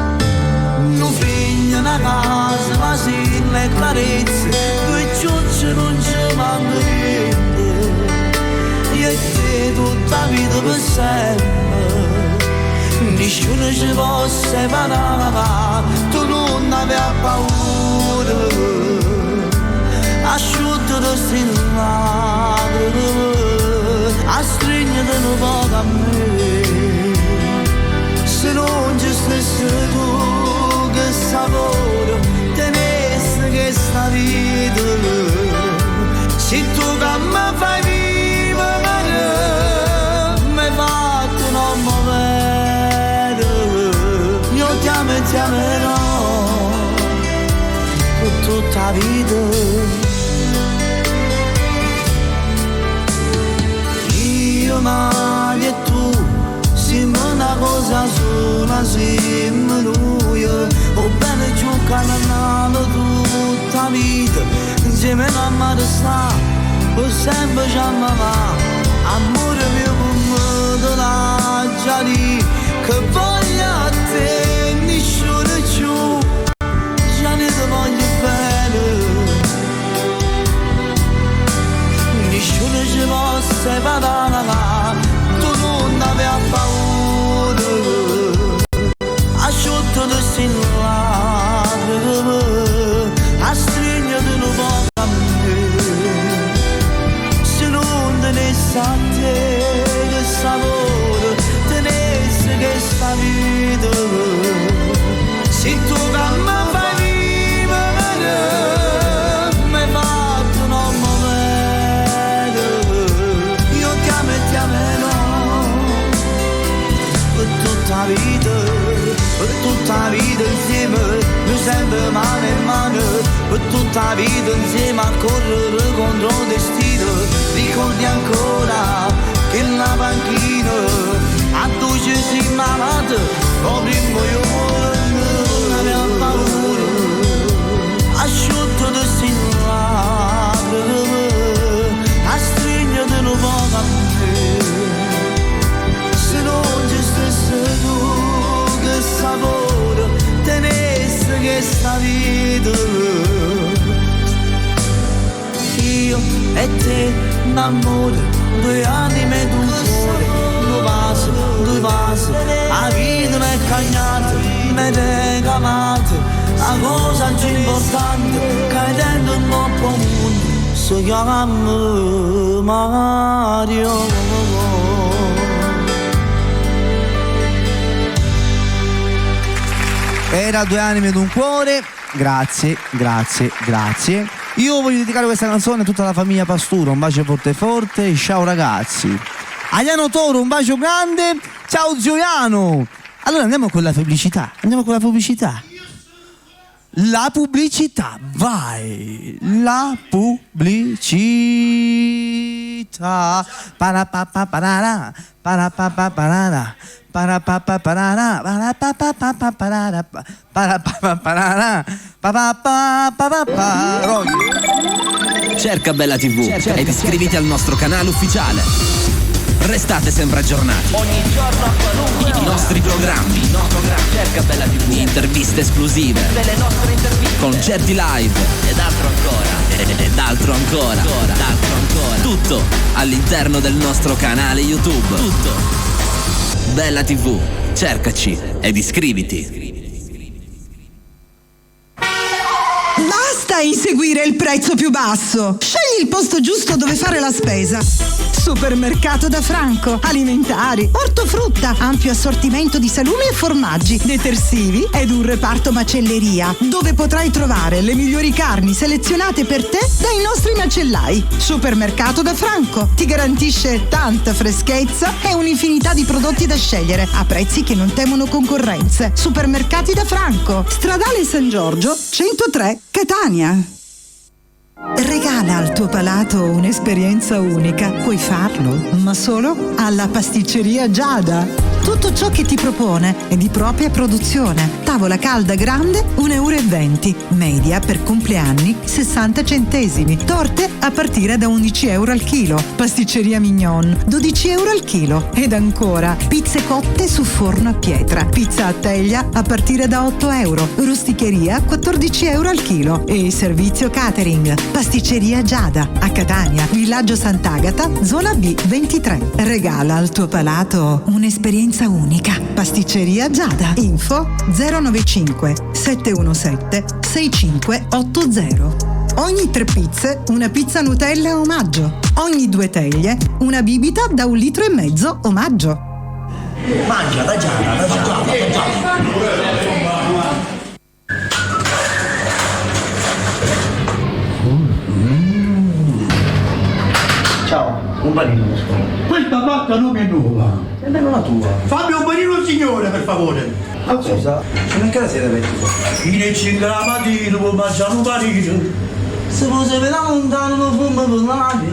Un figlio, una casa, l'asilo e carezze, due ciucce non ci manca niente, io e te tutta la vita per sempre. Nessuno ci può separare, tu non avevi paura, asciutto da stillare, a stringere un po' a me. Se non ci stessi tu, che sapore tenesse questa vita, se tu che mi fai vivere, mi fatto non muovere. Ti amerò per tutta la vita. Io male e tu siamo una cosa sola, siamo noi. O bene giocare tutta la vita insieme a mare sta, o sempre ci amava. Amore mio come te l'ha già lì, che voglio a te. Ti voglio bene, nessuno ci può separare, tu non avevi paura, asciutto da stillare, a stringere un po' a me, se non tenesse a te che sapore, tenesse questa vita, se tu che mi fai per tutta la vita insieme, noi sempre mano in mano, per tutta la vita insieme a correre contro il destino. Ricordi ancora che la panchina a tu ci si malato, proprio in giorno non aveva paura, asciutto da stillare, a stringere un po' a me. due anime ed un cuore, due vasi, la vita mi è cagnata, mi regalate, la cosa più importante che dentro un po' mondo si chiama Mario. Era Due anime ed un cuore. Grazie. Io voglio dedicare questa canzone a tutta la famiglia Pasturo. Un bacio forte forte. Ciao ragazzi. Aiano Toro, un bacio grande. Ciao zio Iano. Allora andiamo con la pubblicità. La pubblicità, vai. La pubblicità. Parapapaparara, parapapaparara, parapapaparara, parapapaparara, parapapaparara, papapapapapa. Cerca Bella TV ed iscriviti al nostro canale ufficiale. Restate sempre aggiornati. Ogni giorno qualunque I nostri programmi. Cerca Bella TV. Interviste esclusive. Delle nostre interviste. Concerti live. Ed altro ancora. Ed altro ancora. Tutto all'interno del nostro canale YouTube. Tutto. Bella TV. Cercaci ed iscriviti. Basta inseguire il prezzo più basso. Scegli il posto giusto dove fare la spesa. Supermercato da Franco. Alimentari, ortofrutta, ampio assortimento di salumi e formaggi, detersivi ed un reparto macelleria, dove potrai trovare le migliori carni selezionate per te dai nostri macellai. Supermercato da Franco ti garantisce tanta freschezza e un'infinità di prodotti da scegliere a prezzi che non temono concorrenze. Supermercati da Franco, Stradale San Giorgio 103 Catania. Regala al tuo palato un'esperienza unica. Puoi farlo, ma solo alla pasticceria Giada. Tutto ciò che ti propone è di propria produzione. Tavola calda grande, 1,20 €. Media per compleanni, 60 centesimi. Torte a partire da 11 € al chilo. Pasticceria Mignon, 12 € al chilo. Ed ancora, pizze cotte su forno a pietra. Pizza a teglia a partire da 8 €. Rusticheria, 14 € al chilo. E servizio catering. Pasticceria Giada, a Catania, Villaggio Sant'Agata, zona B 23. Regala al tuo palato un'esperienza unica. Pasticceria Giada. Info 095 717 6580. Ogni 3 pizze, una pizza Nutella omaggio. Ogni 2 teglie, una bibita da 1,5 litri omaggio. Mangia da Giada. Ciao, un panino. Questa volta non è nuova. È bello la tua. Fammi un panino signore, per favore. Ma scusa, sono ancora sera aperto. Fine 5 la mattina, può mangiare un panino. Se fosse per la montagna, non fumo per l'aria.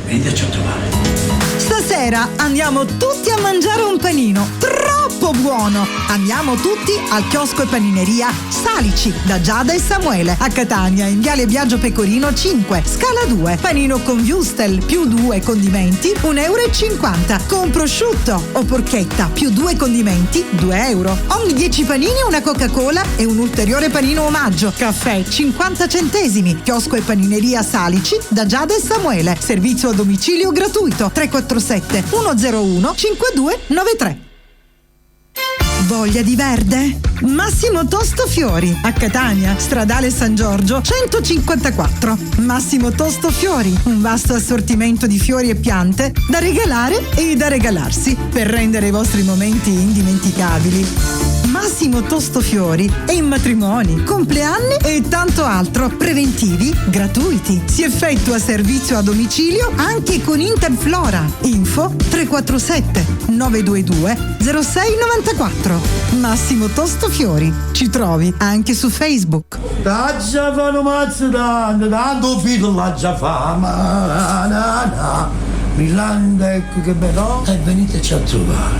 Veniteci a trovare. Stasera andiamo tutti a mangiare un panino troppo buono. Andiamo tutti al chiosco e panineria Salici da Giada e Samuele a Catania in Viale Biagio Pecorino 5, scala 2. Panino con wurstel più 2 condimenti 1,50 €. Con prosciutto o porchetta più 2 condimenti 2 €. Ogni 10 panini una Coca-Cola e un ulteriore panino omaggio. Caffè 50 centesimi. Chiosco e panineria Salici da Giada e Samuele. Servizio a domicilio gratuito 347 101 5293. Voglia di verde? Massimo Tosto Fiori a Catania, Stradale San Giorgio 154. Massimo Tosto Fiori, un vasto assortimento di fiori e piante da regalare e da regalarsi per rendere i vostri momenti indimenticabili. Massimo Tosto Fiori è in matrimoni, compleanni e tanto altro, preventivi gratuiti. Si effettua servizio a domicilio anche con Interflora. Info 347 922 0694. Massimo Tosto Fiori. Ci trovi anche su Facebook. Da già fanno mazzo tanto figlio la già fama. Milanda, ecco che bello. E veniteci a trovare.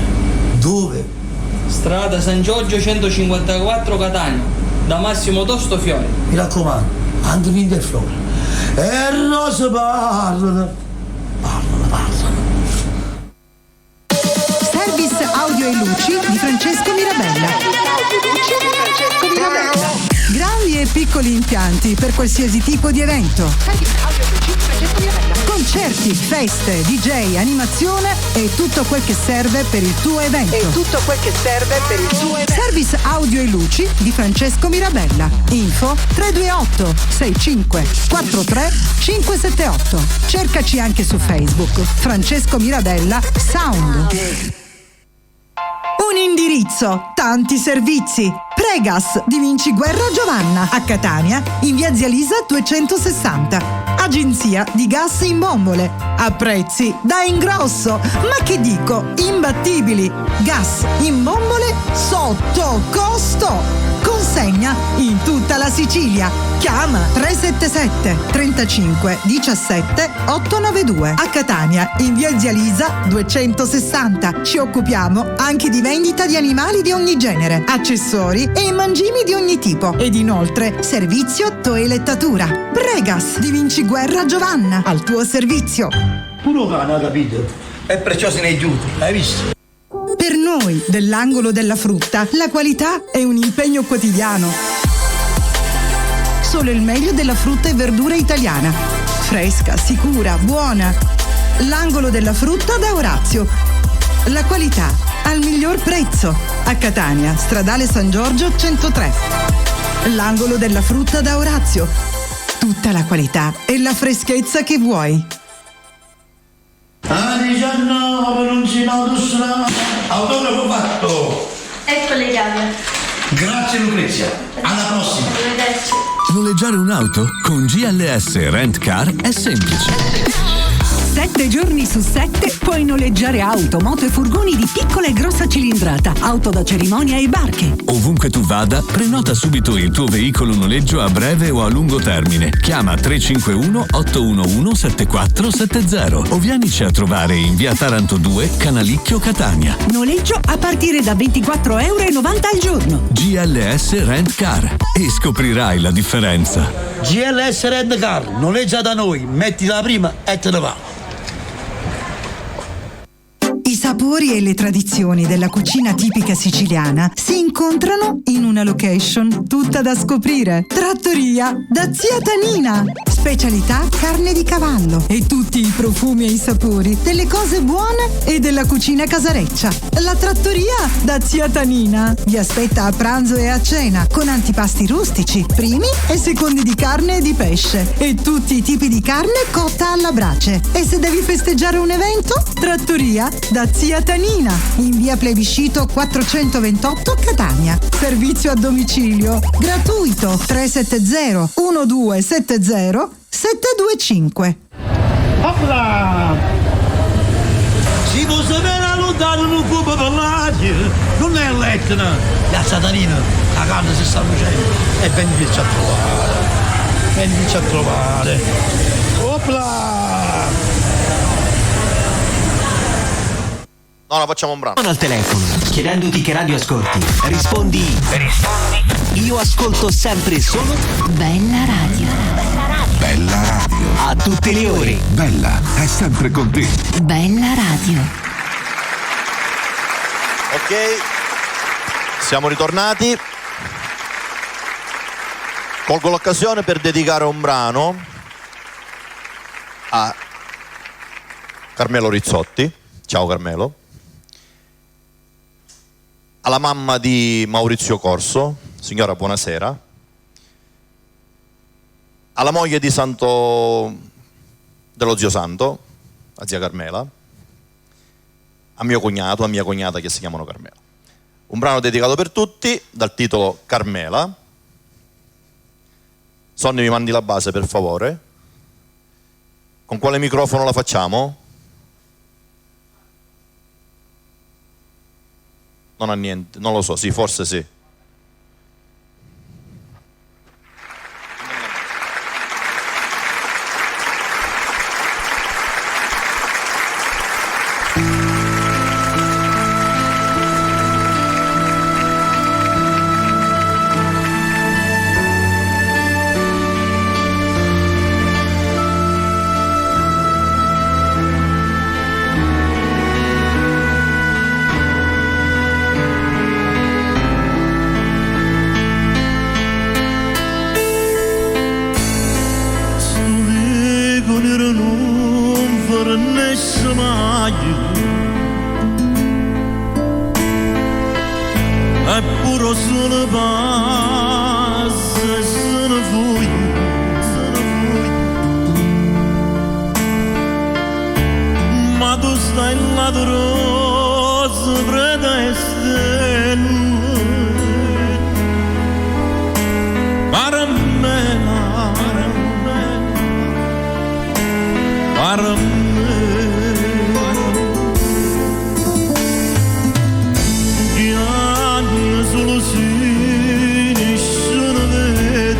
Dove? Strada San Giorgio 154 Catania, da Massimo Tosto Fiori. Mi raccomando, anche Interflora. E rose parlano. Service audio e luci di Francesco Mirabella. Grandi e piccoli impianti per qualsiasi tipo di evento. Concerti, feste, DJ, animazione e tutto quel che serve per il tuo evento. Service audio e luci di Francesco Mirabella. Info 328 65 43 578. Cercaci anche su Facebook. Francesco Mirabella Sound. Un indirizzo, tanti servizi. Pregas di Vinciguerra Giovanna a Catania in via Zia Lisa 260. Agenzia di gas in bombole a prezzi da ingrosso, ma che dico, imbattibili. Gas in bombole sotto costo. Consegna in tutta la Sicilia. Chiama 377 35 17 892 a Catania in via Zia Lisa 260. Ci occupiamo anche di vendita di animali di ogni genere, accessori e mangimi di ogni tipo ed inoltre servizio toelettatura. Pregas di Vinciguerra Giovanna al tuo servizio. Puro cane, capito? E perciò se ne è giusto, hai visto? Per noi dell'angolo della frutta la qualità è un impegno quotidiano. Solo il meglio della frutta e verdura italiana. Fresca, sicura, buona. L'angolo della frutta da Orazio. La qualità al miglior prezzo. A Catania, Stradale San Giorgio 103. L'angolo della frutta da Orazio. Tutta la qualità e la freschezza che vuoi. Ah, 19, non si nota, autografo fatto. Ecco le chiavi. Grazie Lucrezia, alla prossima. Arrivederci. Noleggiare un'auto? Con GLS Rent Car è semplice. 7 giorni su 7 puoi noleggiare auto, moto e furgoni di piccola e grossa cilindrata, auto da cerimonia e barche. Ovunque tu vada, prenota subito il tuo veicolo noleggio a breve o a lungo termine. Chiama 351 811 7470 o vienici a trovare in via Taranto 2, Canalicchio, Catania. Noleggio a partire da €24,90 al giorno. GLS Rent Car e scoprirai la differenza. GLS Rent Car, noleggia da noi, mettila prima e te ne va. I sapori e le tradizioni della cucina tipica siciliana si incontrano in una location tutta da scoprire. Trattoria da Zia Tanina. Specialità carne di cavallo e tutti i profumi e i sapori delle cose buone e della cucina casareccia. La trattoria da Zia Tanina vi aspetta a pranzo e a cena con antipasti rustici, primi e secondi di carne e di pesce e tutti i tipi di carne cotta alla brace. E se devi festeggiare un evento? Trattoria da Zia Tanina in via Plebiscito 428 Catania. Servizio a domicilio gratuito 370 1270 725. Opla! Si può sapere lontano non può parlare, non è l'Etna, la Satanina, la carne si sta bruciando e veniteci a trovare, veniteci a trovare. Opla! No, facciamo un brano. Al telefono, chiedendoti che radio ascolti. Rispondi. Io ascolto sempre e solo Bella Radio. Bella Radio. A tutte le ore. Bella è sempre con te. Bella Radio. Ok, siamo ritornati. Colgo l'occasione per dedicare un brano a Carmelo Rizzotti. Ciao Carmelo. Alla mamma di Maurizio Corso, signora buonasera. Alla moglie di Santo, dello zio Santo, a zia Carmela. A mio cognato, a mia cognata che si chiamano Carmela. Un brano dedicato per tutti, dal titolo Carmela. Sonny, mi mandi la base per favore. Con quale microfono la facciamo? Non ha niente, non lo so, sì, forse sì. sbaglio, eppure se ne passa e se ne fugge. Ma tu stai là di rosa predeste Paramela, che anni solo si nessuno vede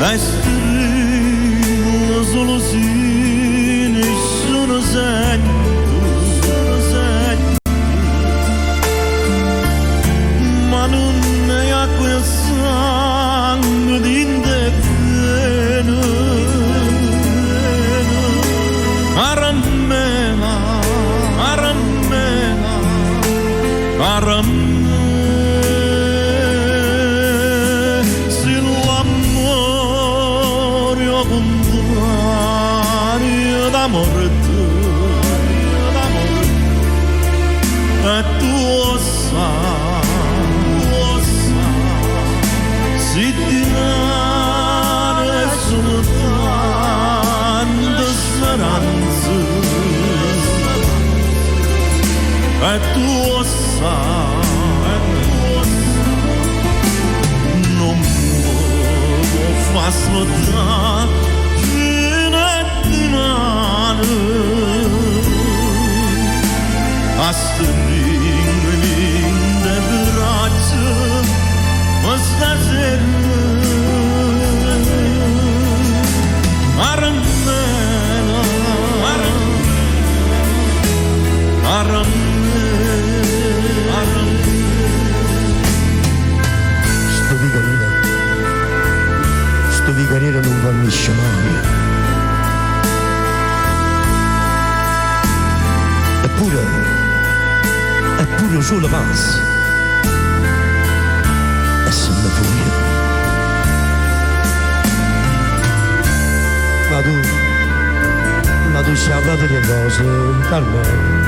e strillo solo si nessuno sente ma non è a quel sangue di se l'amore è contrario d'amore e tu sai si ti dà soltanto speranza e tu non può far smontare fino a dimane a stringere in le braccia ma stasera Aramela sto vicariere non fallisce mai. Eppure solo passa e se ne fuga. Ma tu ci hai dato le cose, Carmelo.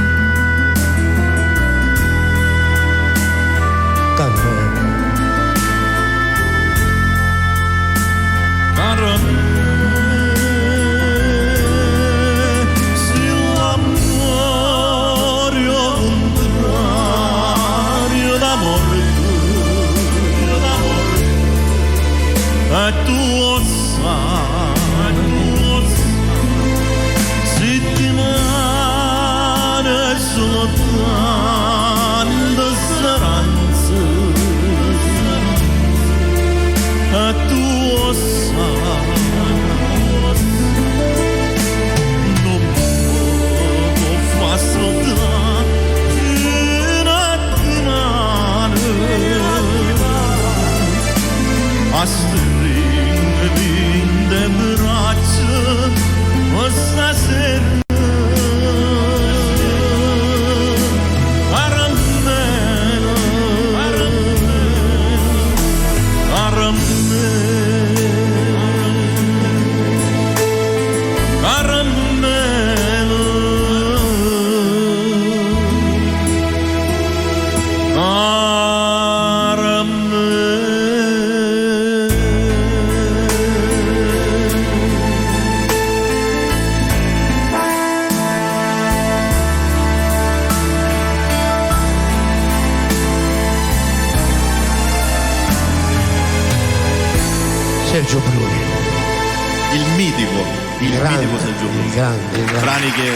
se l'amore è contrario d'amore e tu sai se ti mane soltanto speranza e tu sai non può far soltanto fino a dimane a stringere in le braccia ma stasera Sergio Bruni, il mitico Sergio Bruni, il grande. Brani che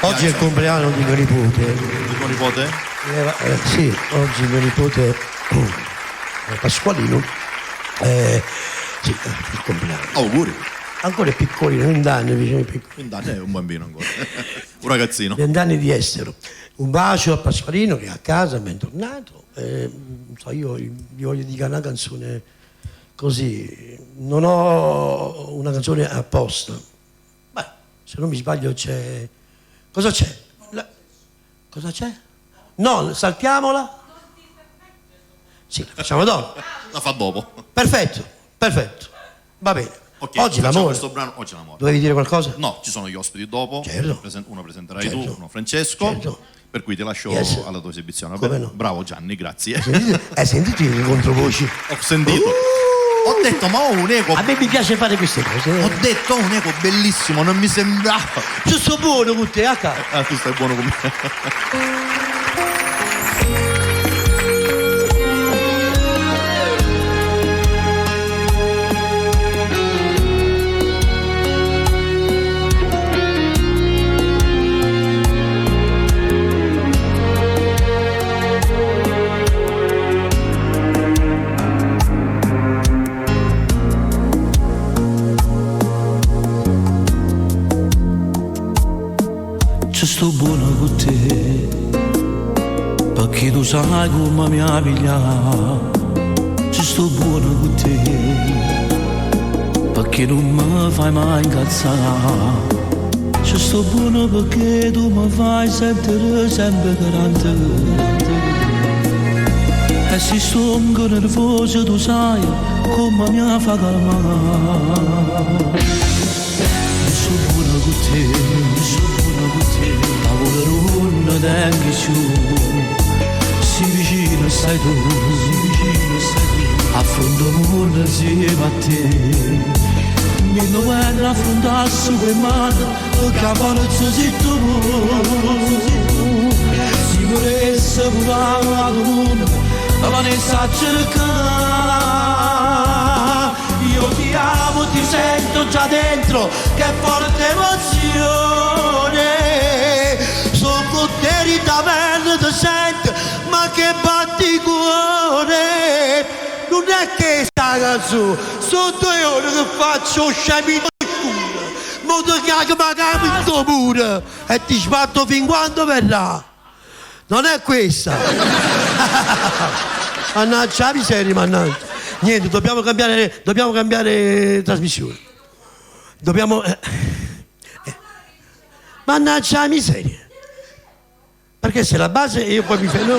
Oggi è il compleanno di mio nipote. Di tuo nipote? Sì, oggi mio nipote Pasqualino. Sì, il compleanno. Auguri. Ancora è piccolino, 20 anni, vicino ai piccoli. 20 anni è un bambino ancora. Un ragazzino. 20 anni di estero. Un bacio a Pasqualino che è a casa, bentornato. Io gli voglio dire una canzone così. Non ho una canzone apposta. Beh, se non mi sbaglio c'è... Cosa c'è? Cosa c'è? No, saltiamola. Sì, la facciamo dopo. La fa dopo. Perfetto, perfetto. Va bene. Ok, oggi facciamo l'amore. questo brano, oggi l'amore. Dovevi dire qualcosa? No, ci sono gli ospiti dopo. Certo. Uno presenterai Certo. tu, uno Francesco. Certo. Per cui ti lascio Yes. alla tua esibizione. Come no? Bravo Gianni, grazie. Hai sentito le controvoci? Ho sentito. Ho detto, ma ho un eco. A me mi piace fare queste cose. Ho detto, ho un eco bellissimo, non mi sembrava. Io sto buono con te, tu stai buono con me. Ci sto buono con te, perché tu sai come mi ha pigliato. Ci sto buono con te, perché non mi fai mai incazzare. Ci sto buono perché tu mi fai sentire sempre grande. E se sto un po' nervoso tu sai come mi fa calmare. Sto buono con te, paura non tengo più. Si vicino stai tu, affronto il mondo insieme a te. Mi non vuoi affrontare su quel mare, perché a palazzo sei tu. Si volesse provare al mondo, ma ne sa cercare. Io ti amo, ti sento già dentro, che forte emozione. Sono con te di taverna, ti sento, ma che batti cuore. Non è che sta canzone, sono 2 ore che faccio scemino di culo. Mo ti cago ma capito pure, e ti sbatto fin quando verrà. Non è questa. Mannaggia la miseria, mannaggia. Niente, dobbiamo cambiare trasmissione. Dobbiamo... Mannaggia la miseria. Perché se la base io poi mi fermo...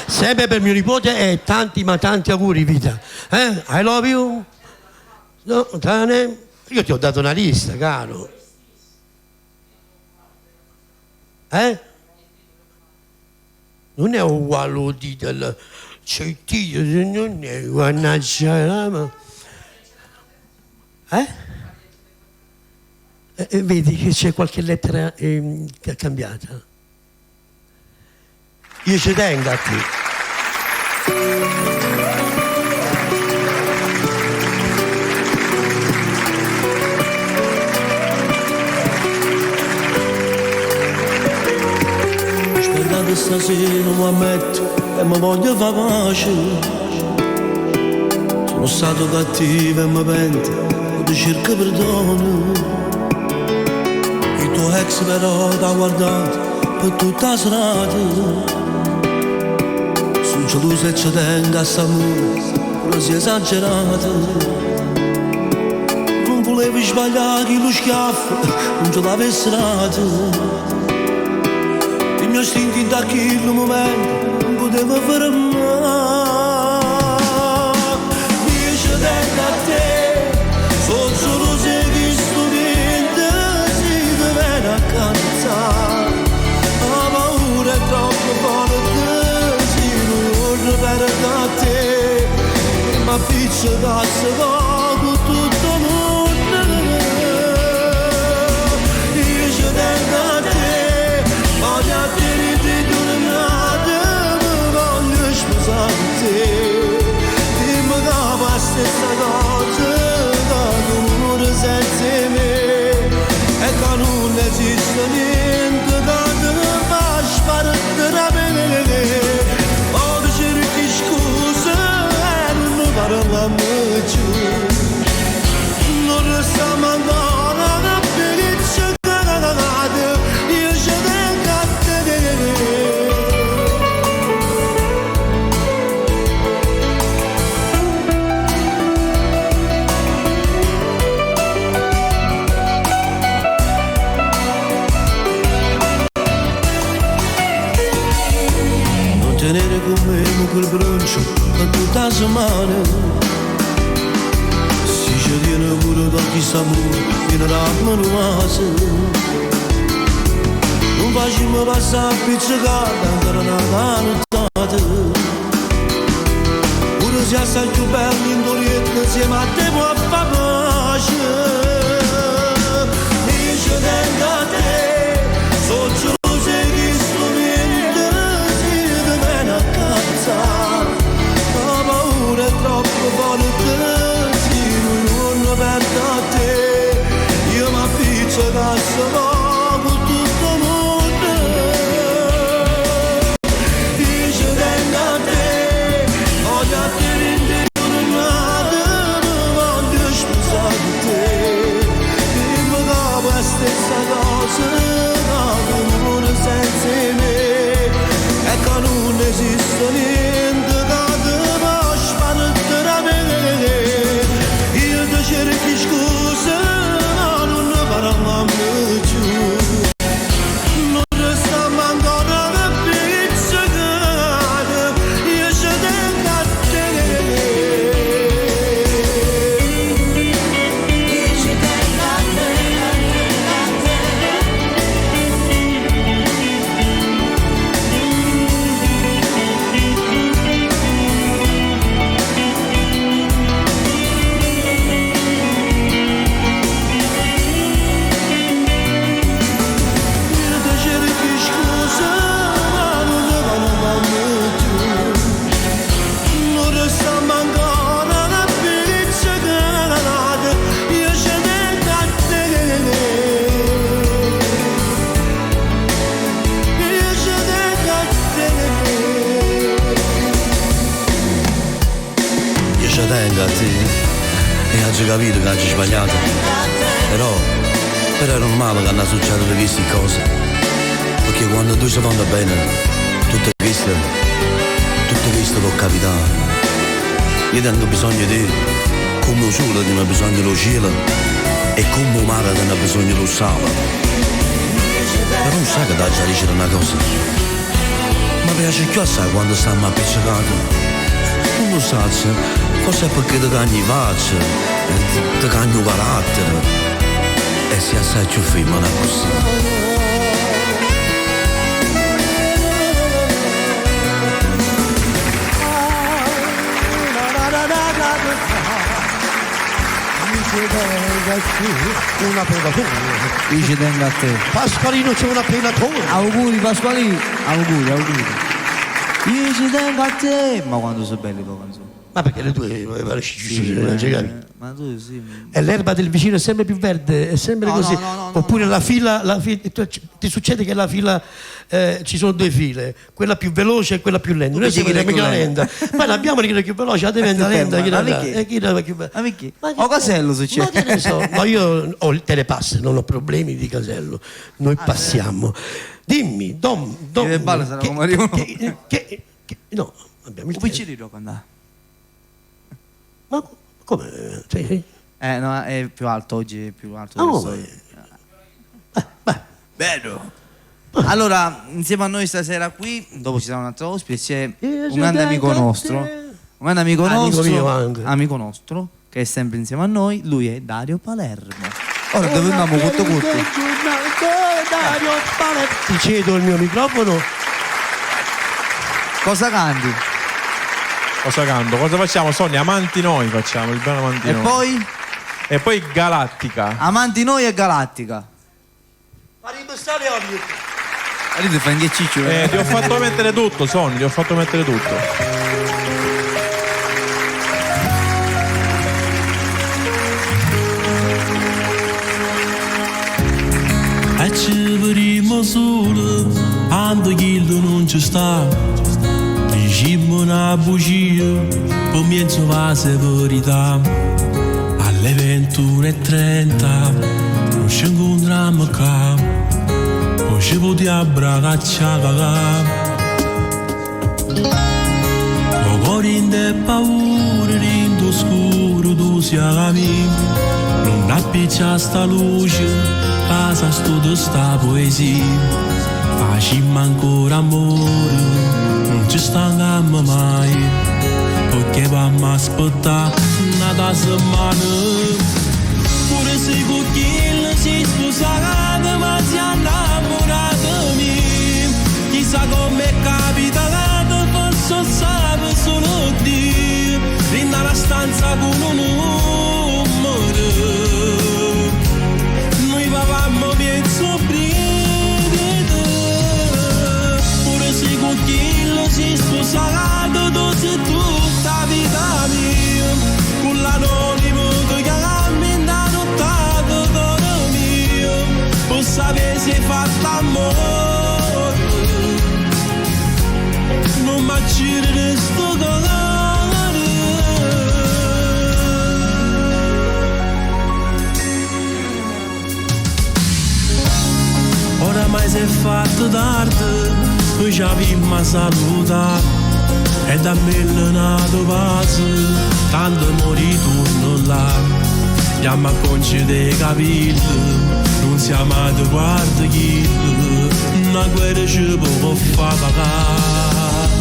Sempre per mio nipote e tanti ma tanti auguri vita. I love you. No, Tane. Io ti ho dato una lista, caro. Non è uguale del cettino, non è uguale. Vedi che c'è qualche lettera cambiata. Io ci tengo a te. Scordate stasera mi ammetto e mi voglio far pace. Sono stato cattivo e mi pento, ti cerco perdono. Il tuo ex però t'ha guardato per tutta la serata. Sono geloso e ci tengo a s'amore, non si è esagerato. Non volevo sbagliare che lo schiaffo non ce l'avessi dato. Il mio istinto in quel momento non poteva fermare. Io ci tengo a te, sono solo se che studente si deve accarezzare. La paura è troppo forte, si non perde a te, ma piccicazzo poco tutto il mondo. Io ci tengo a te, voglio a te di giornate, mi voglio sposare con te. Dimmi che fa la stessa cosa, che l'amore senza me, e che non esiste niente che ti fa sparare. Oh, ti cerchi scusa e non mi parliamo più. Non restiamo ancora una bellezza cagata, io ci tengo a te. Non tenere con me quel broncio per tutta la settimana. stesso amore in una nuova. Non facciamo passare pizzicata ancora una valutata. Uno si assai più bello in dorietta insieme a te può far pace. Dice dentro a te, sono geloso che sto niente, si deve una cazza. La paura è troppo forte, si non perde a te. Io mi appiccio a casa. Stessa cosa, l'amore senza me, e che non esiste niente che ti possa spanettere. Io ti cerco scusa, ma non parliamo più. Non restiamo ancora per pizzicare, io ci tengo a te. Tengo a te e oggi capito che oggi sbagliato, però è normale che hanno successo queste cose, perché quando tu si vanno bene tutto questo può capitare. Io tengo bisogno di te come lo sole tiene bisogno dello cielo e come il mare tiene bisogno dello sale. Però non sai che da già dice una cosa, mi piace più assai quando stiamo appiccicati. Non lo sai, forse è perché ti cagni faccia, ti cagni carattere e si assai più femmina così. Una penatura. Dice tengo a te. Pasqualino c'è una penatura. Auguri Pasqualino, auguri. Io ci tengo a te. Ma quando sono belli tua canzone. Ma perché le tue ma tu sì. E l'erba del vicino è sempre più verde, è sempre così. Oppure la fila, ti succede che la fila ci sono due file, quella più veloce e quella più lenta. Noi siamo mica lenta. Ma l'abbiamo chi è più veloce, la diventa lenta, chi è più bella. Ma perché? O casello succede. Ma che ne so, ma io ho il telepass, non ho problemi di casello. Noi passiamo. Dimmi, Dom. Le balle saranno come arrivano. No, abbiamo il tempo. Quando ma come? Sì. No, è più alto oggi, è più alto. Bello. Allora, insieme a noi stasera qui, dopo ci sarà un altro ospite, c'è un grande amico nostro. Amico nostro, che è sempre insieme a noi, lui è Dario Palermo. Ora dove andiamo tutto? Dario Palermo. Ti cedo il mio microfono. Cosa canti? Cosa canto? Cosa facciamo? Sonia, amanti noi facciamo, il brano amanti e noi. Poi? E poi Galattica. Amanti noi e Galattica. Ma rimestare oggi. Arrivi fai un ciccio. Ti ho fatto mettere tutto, Sonia, ti ho fatto mettere tutto. E ci vedremo solo, quando chi non ci sta. Dicimmo una bugia, poi mi va se verità. Alle 21:30 non ci incontriamo qua, poi ci potiamo abbracciare. Lo cuore in paura, in oscuro tu siamo. Non appiccia sta luce, casa sto sta poesia. Facciamo ancora amore, non ci stanchiamo mai, perché vamo aspettare una settimana. Pure chi si sposato ma si è innamorato mio. Chissà come è capitato, forse sape solo Dio. In una stanza con un numero, noi papammo piezzo brivido. Pure se con chi si sposato, tu sei tutta vita mia. Con l'anonimo che cammina nottato d'oro mio. Per sapere se hai fatto amore, non mi accirere sto colore. Oramai si è fatto tardi, noi ci abbiamo a salutare, e da me è nato pace, tanto morì torno là, andiamo a concedere capelli, non siamo amati guarda chi, una guerra ci può far pagare.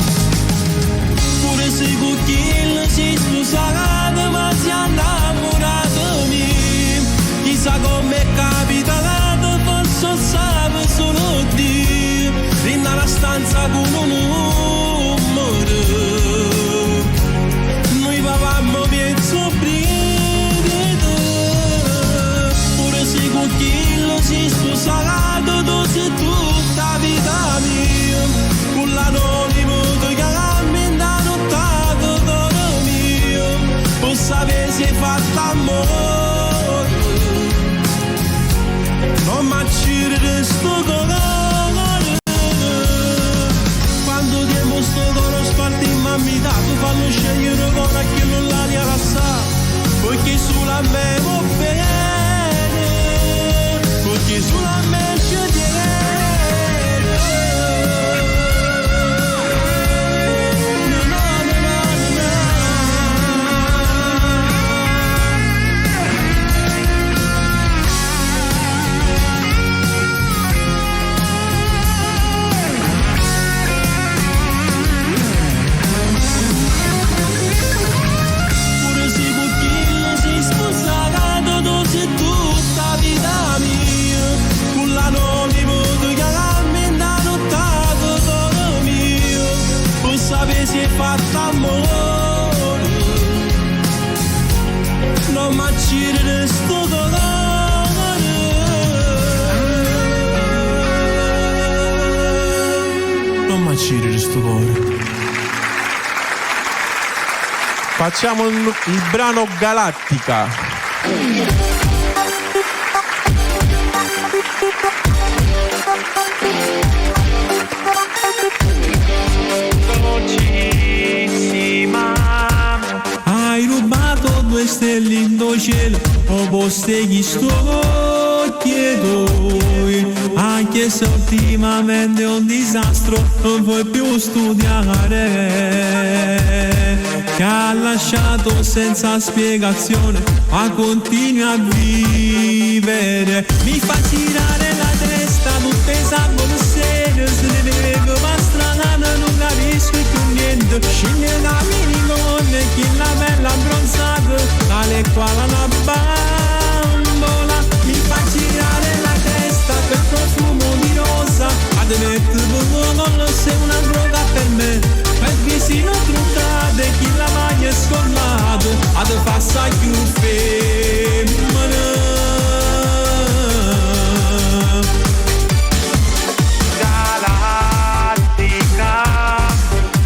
Pure se con chi si sposato ma si è innamorato mio, chissà come è capitato, forse sape solo Dio. In una stanza con un numero, noi papammo piezzo brivido. Pure se con chi si sposato, tu sei tutta vita mia. Con l'anonimo che cammina nottato d'oro mio. Per sapere se hai fatto amore, non mi accirere sto colore. Quando diamo sto colore spalti mammi dato, fallo scegliere con a chi non l'aria lassà. Perché sulla me va bene, perché sulla me scegliere. Si è fatto amore, non mi accirere sto dolore, non mi accirere sto cuore. Facciamo il brano Galattica. Hai rubato 2 stelle in cielo, o poste chi sto chiedo. Anche se ultimamente è un disastro, non puoi più studiare, che ha lasciato senza spiegazione, ma continui a vivere. Mi fa girare la testa, tutte sabole serie, se ne vedo ma strana, non capisco più niente. Scende da minimone, chi la bella abbronzata, tale quale una bambola. Mi fa girare la testa per profumo di rosa, ad mettere non sei una droga per me. Per vicino truccate, chi la maglia è scollato, ad passa più femmina.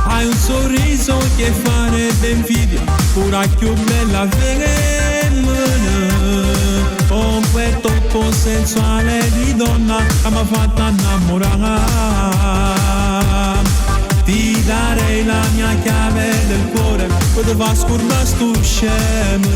Hai un sorriso che farebbe invidia, pure più bella femmina. Con quel tocco sensuale di donna che mi ha fatto innamorare. Ti darei la mia chiave del cuore, poi ti fa scordare sto scemo.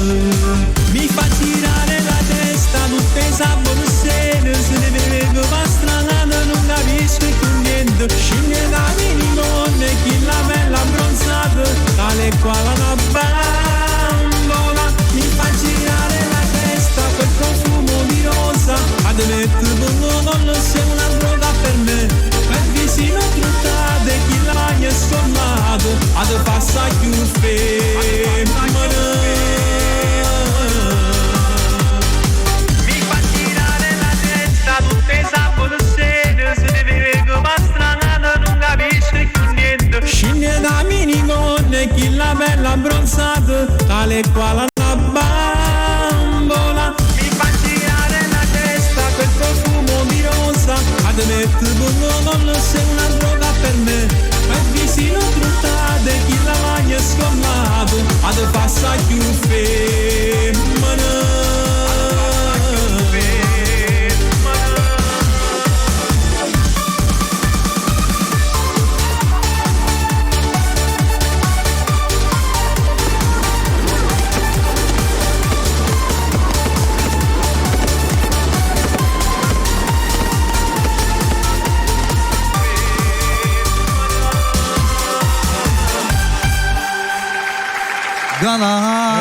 Mi fa girare la testa, tutte sabole sere, se ne vedo ma strana, non capisco più niente. Scende da minimone, chi la bella abbronzata, tale quale una bambola. Mi fa girare la testa per profumo di rosa, ad mettere non sei una droga per me. Per vicino truttate, chi la maglia è scollato, ad passa più femmina. Mi fa sale quale una bambola. Mi fa girare la testa quel profumo di rosa. Ad metto buono se una droga per me. Ma il visino truttade chi la maglia scollato. Ad passa più femmina.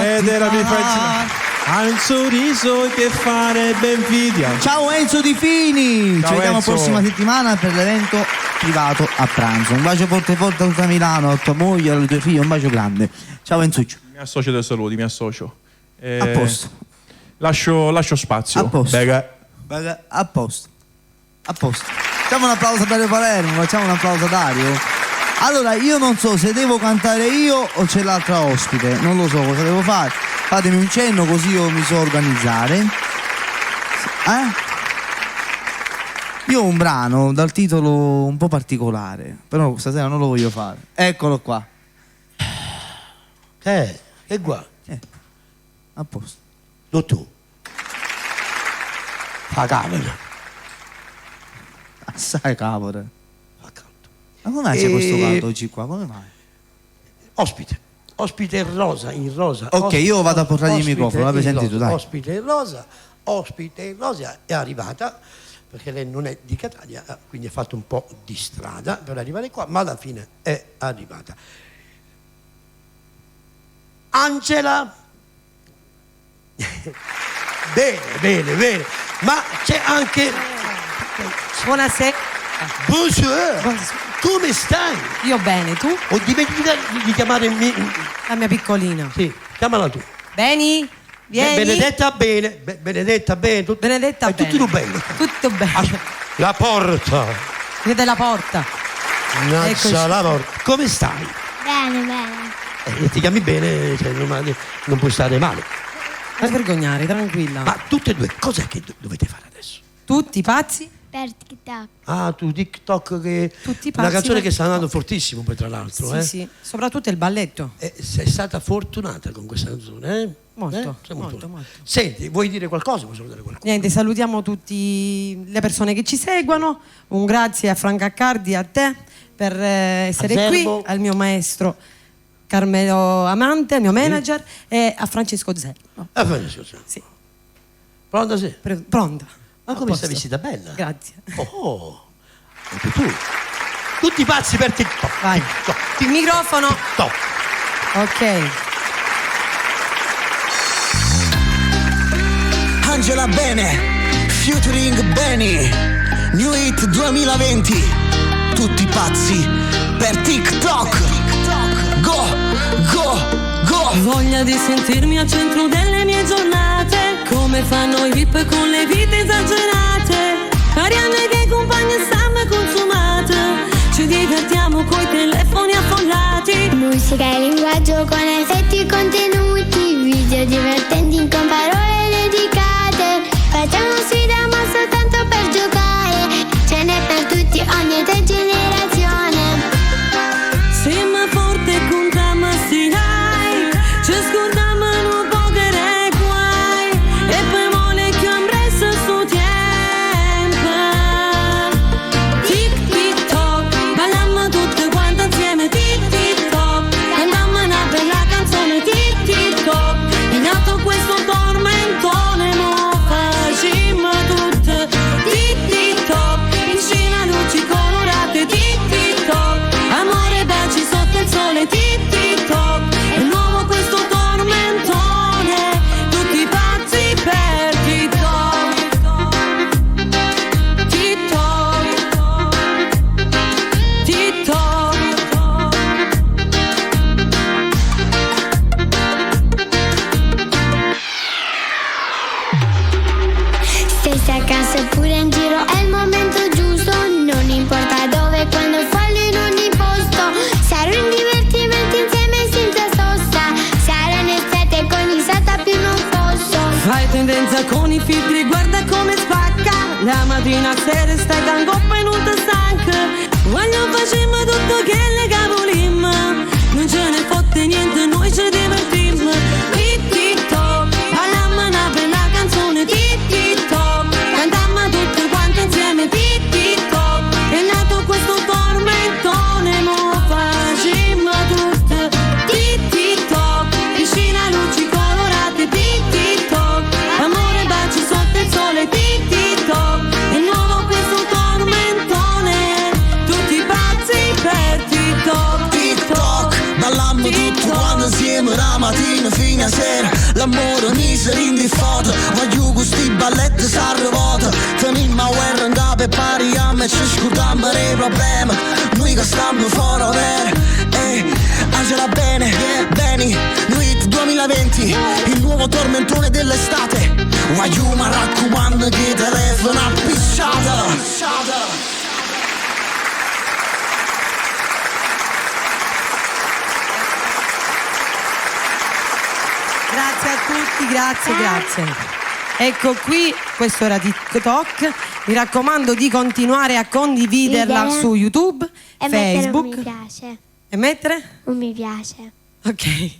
Ed era ha un sorriso che farebbe invidia. Ciao Enzo Di Fini, Ciao ci vediamo Enzo. prossima settimana per l'evento privato a pranzo. Un bacio forte forte a tutta Milano, a tua moglie, alle tue figlie, un bacio grande. Ciao Enzuccio. Mi associo dei saluti, mi associo. A posto. Lascio spazio. A posto. Bega. A posto. A posto. Facciamo un applauso a Dario Palermo, facciamo un applauso a Dario. Allora, io non so se devo cantare io o c'è l'altra ospite, non lo so cosa devo fare. Fatemi un cenno così io mi so organizzare. Io ho un brano dal titolo un po' particolare, però stasera non lo voglio fare. Eccolo qua. È qua. A posto. Lo tu. Fa camera. Assai cavolo. Ma come mai c'è questo canto oggi qua? Come mai? Ospite in rosa, Ok, io vado a portargli il microfono, la presenti tu, dai. Ospite in rosa è arrivata, perché lei non è di Catania, quindi ha fatto un po' di strada per arrivare qua, ma alla fine è arrivata. Angela. Bene, ma c'è anche... Buonasera. Buonasera. Come stai? Io bene, tu? Ho dimenticato di chiamare la mia piccolina. Sì, chiamala tu. Beni, vieni. Benedetta bene. Benedetta bene. Tutto bene. Tutto bene. La porta. Vede la porta. Nazza la porta. Come stai? Bene. Ti chiami bene, cioè, non puoi stare male. Non vergognare, tranquilla. Ma tutte e due, cos'è che dovete fare adesso? Tutti pazzi? Per TikTok. Ah, tu TikTok che... Tutti una pazzi canzone per che sta andando fortissimo poi tra l'altro. Sì, soprattutto il balletto. Sei stata fortunata con questa canzone, eh? Molto. Senti, vuoi dire qualcosa? Vuoi salutare qualcuno? Niente, salutiamo tutte le persone che ci seguono. Un grazie a Franca Accardi, a te per essere qui, al mio maestro Carmelo Amante, al mio manager, e a Francesco Zerno. A Francesco Zerno. Sì. Pronta sì? Pronta. Ma come stai vestita bella? Grazie. Oh, anche tu. Tutti pazzi per TikTok. Vai. Il microfono. TikTok. Ok. Angela Bene, featuring Benny, New Hit 2020. Tutti pazzi per TikTok. Go, go, go. Voglia di sentirmi al centro delle mie giornate, come fanno i VIP con le vite esagerate. Arianne che compagna stanno consumate, ci divertiamo coi telefoni affollati. Musica e linguaggio con effetti contenuti, video divertenti con parole dedicate. Facciamo sfida ma soltanto per giocare, ce n'è per tutti, ogni età e generazione. Sembra forte con tamassi hai, ci scordiamo un po' che re guai, e poi mole che ambressa sto tempo. Tic tic toc, ballammo tutte quante insieme. Tic tic toc, cantammo una bella canzone. Tic tic toc, in atto questo tormentone mo facciamo tutte. Tic tic toc, in scena luci colorate. Tic tic toc, amore baci sotto il sole. Tic tic toc, è nuovo questo tormentone, tutti pazzi per TikTok. TikTok, TikTok. Stessi a casa oppure in giro è il momento giusto, non importa dove, quando, quando, in ogni posto. Sarà un divertimento insieme senza sosta, sarà un'estate con i filtri, guarda come spacca. La mattina a sera stai da coppa e non ti stanca. Voglio facciamo tutto che le cavolimmo. Non ce ne fotte niente, noi ci divertimmo. Tic-tic-toc, ballammo una bella canzone. Tic-tic-toc, cantammo tutte quante insieme. Tic-tic-toc, è nato questo tormentone. Mo facemmo tutto. Tic-tic-toc, piscina, luci colorate. Tic-tic-toc, amore, baci sotto il sole. Tic-tic-toc, è nuovo questo tormentone. Tutti pazzi per TikTok. TikTok, ballammo tutto quando insieme la mattina fino a sera. L'amore mi si rende in foto, voglio questi balletti s'arrivota. Tenimmo a guerra in capo e pariamo e ci scordiamo dei problemi. Noi che stiamo fuori Angela bene, Beni, Nuit 2020, il nuovo tormentone dell'estate. Voglio mi raccomando che telefono a pisciata. Grazie a tutti, grazie. Ecco qui, questo era TikTok. Mi raccomando di continuare a condividerla su YouTube, E Facebook. mettere un mi piace. E mettere? Un mi piace. Ok.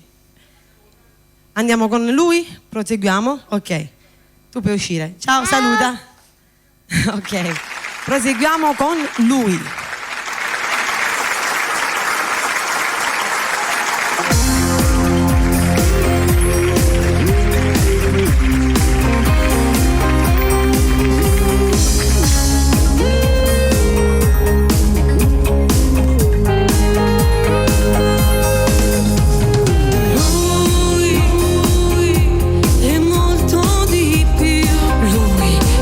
Andiamo con lui? Proseguiamo? Ok. Tu puoi uscire. Ciao, saluta. Ok. Proseguiamo con lui.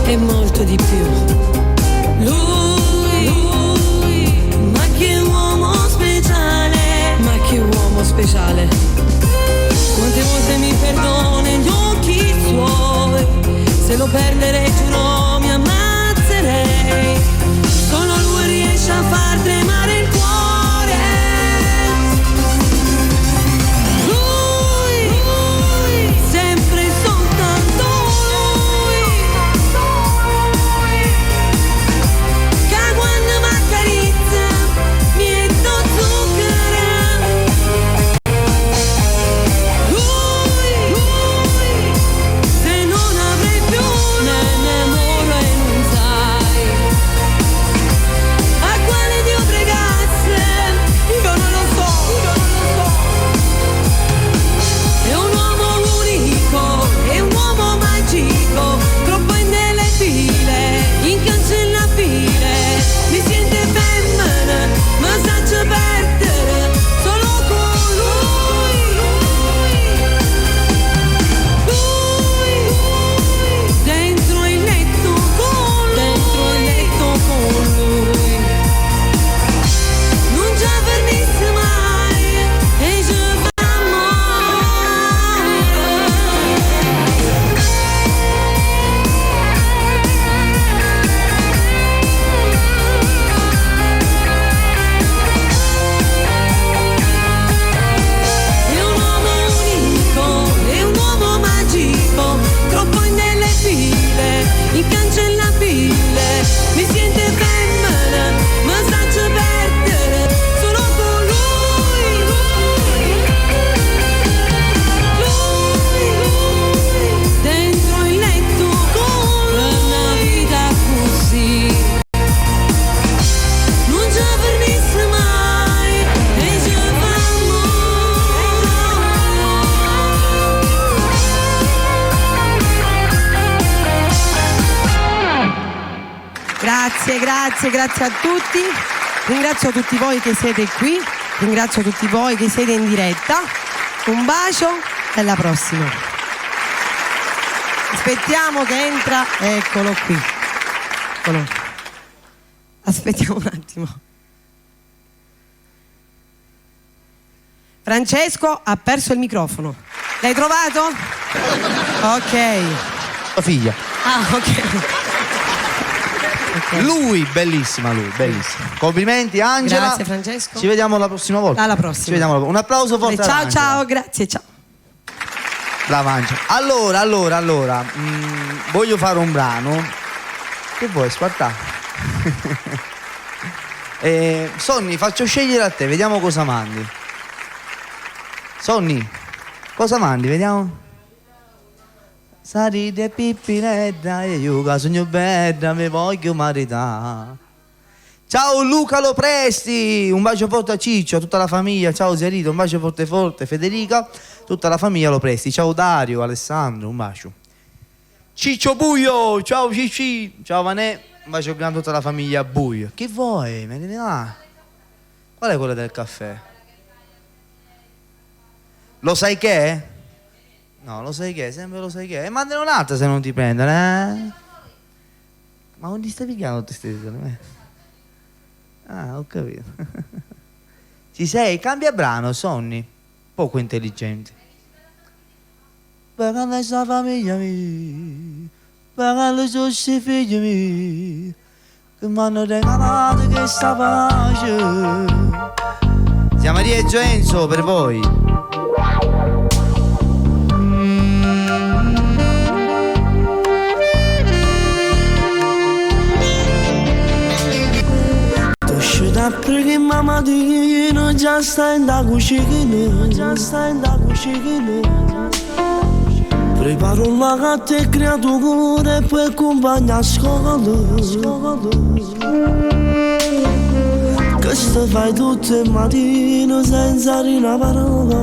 È molto di più. Lui, ma che uomo speciale. Quante volte mi perdona gli occhi suoi. Se lo perderei giuro mi ammazzerei. Solo lui riesce a far tremare il cuore. Lui, sempre soltanto lui. Che quando m'accarezza mi metto zucchero. Lui, se non avrei più ne innamoro e non sai a quale Dio pregasse, io non lo so. È un uomo unico, è un uomo magico, troppo indelebile, incancellabile. Mi sente femmina, ma saggio perdere solo con lui. Dentro il letto con lui. Non ci avvernisse mai e je è un uomo unico, è un uomo magico, troppo indelebile, incancellabile. Mi sente femmina, ma saggio perdere solo con lui. Dentro il letto con una vita così. Non ci avvernisse mai e je Grazie a tutti. Ringrazio tutti voi che siete qui, ringrazio tutti voi che siete in diretta. Un bacio e alla prossima. Aspettiamo che entra, eccolo qui. Eccolo. Aspettiamo un attimo. Francesco ha perso il microfono. L'hai trovato? Ok. Tua figlia. Ah, ok. Lui, bellissima lui, bellissima. Complimenti Angela. Grazie Francesco. Ci vediamo la prossima volta. Alla prossima. Ci vediamo. Un applauso forte. Ciao ad Angela. ciao, grazie, ciao. Brava Angela. Allora, voglio fare un brano. Che vuoi, Spartà? Sonny, faccio scegliere a te, vediamo cosa mandi. Sonny, cosa mandi, vediamo? Saride pippinetta e io che sogno bella mi voglio maritare. Ciao Luca Lopresti, un bacio forte a Ciccio, a tutta la famiglia. Ciao Zerito, un bacio forte forte. Federica, tutta la famiglia Lopresti. Ciao Dario, Alessandro, un bacio. Ciccio Buio, ciao Cicci. Ciao Vanè, un bacio grande a tutta la famiglia Buio. Che vuoi? Me ne va? Qual è quella del caffè? Lo sai che è? No, lo sai che è, sempre lo sai che è. E mandane un'altra se non ti prendono, eh? Ma non ti stai picchiando tutte queste cose? Ah, ho capito. Ci sei? Cambia brano, Sonny. Poco intelligente. Per questa famiglia mia, per le sue figlie mie, che mi hanno regalato questa pace. Siamo Maria e Enzo per voi. Perché mamma di non già sta in da cucina, preparo un latte e creatura e poi accompagna a scuola. Che sto fai tutte le mattine senza dire una parola,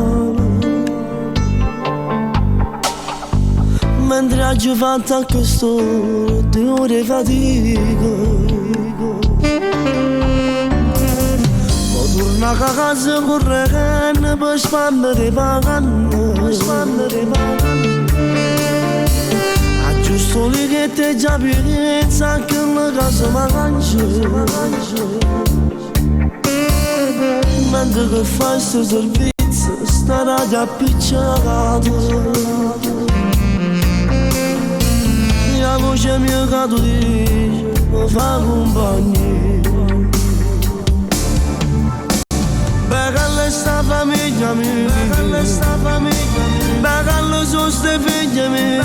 mentre oggi fatta a quest'ora 2 ore fatica. Torna a casa correndo per spandere pagando, aggiusto lì che te già pensa che la casa mangia, mentre che fai sto servizio sta radio appicciata, la voce mia che tu dici mi fa compagnia. Bagalla sta famiglia mia, bagalla sono ste figlie mie,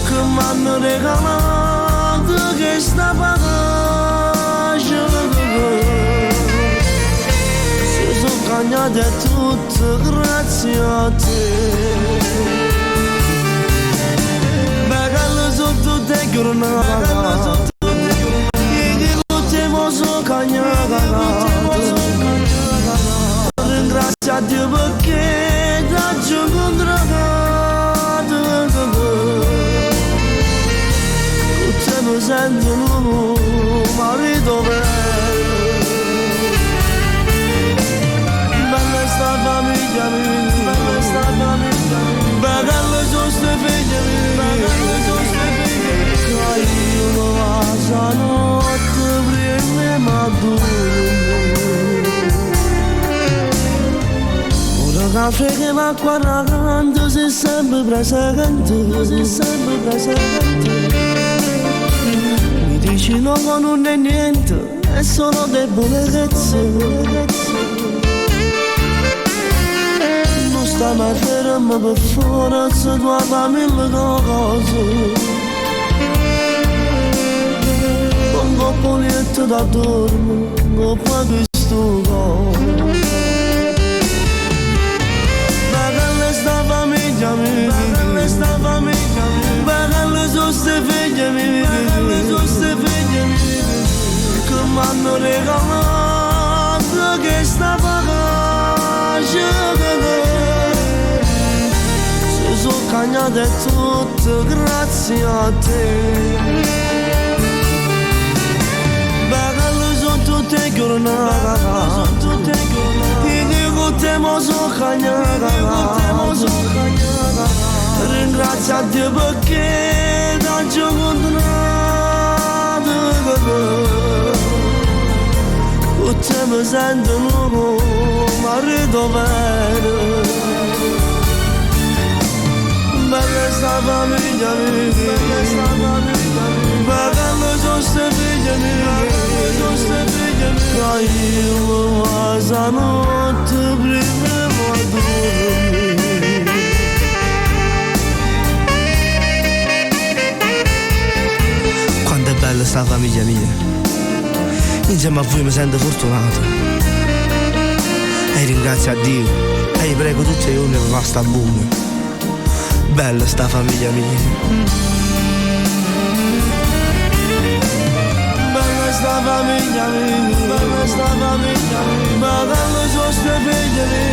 che mi hanno regalato questa pace. Si sono cagnate tutte grazie a te. Bagalla sono tutte giornate, sono cagnata, ringrazio a Dio perché ti ho incontrato, tutte mi sentono marito bello, bella sta famiglia mia, bella sono ste figlie mie, che io non la stanotte ora caffè che va qua racconto sei sempre presente, mi dici no non è niente, è solo debolezza, non sta mai fermo per forza tu hai 1000 cose. Un polietto da dormo, non può questo cuore. Bagalla sta famiglia mia, bagalla sono ste figlie mie, che mi hanno regalato questa pace. Si sono cagnate tutte grazie a te. Tutte giornate, ti dico te mo so cagnata, ringrazio a Dio perché ti ho incontrato, tutte mi sentono marito bello, bella sta famiglia mia, bella sono ste figlie mie, che io la notte prima a dormire. sta famiglia mia. Insieme a voi mi sento fortunato. E ringrazio a Dio. E gli prego tutti i giorni per fare sta buona. Bella sta famiglia mia. Bella sta famiglia mia. Bella sta famiglia mia. Ma bello sono ste figlie mie.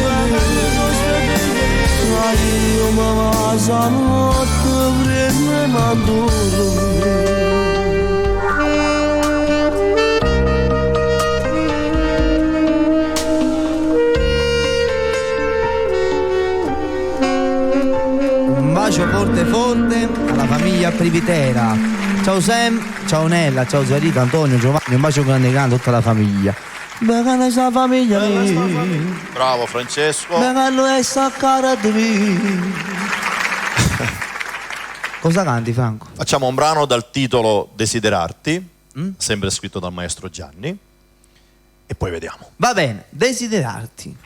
Ma io mi vado notte prima e m'addurro. Un bacio forte forte alla famiglia Privitera. Ciao Sam, ciao Nella, ciao Zarita, Antonio, Giovanni, un bacio grande grande a tutta la famiglia. Bella sta famiglia mia. Bravo Francesco. Bello è sta cara di me. Cosa canti, Franco? Facciamo un brano dal titolo Desiderarti, sempre scritto dal maestro Gianni, e poi vediamo. Va bene, Desiderarti.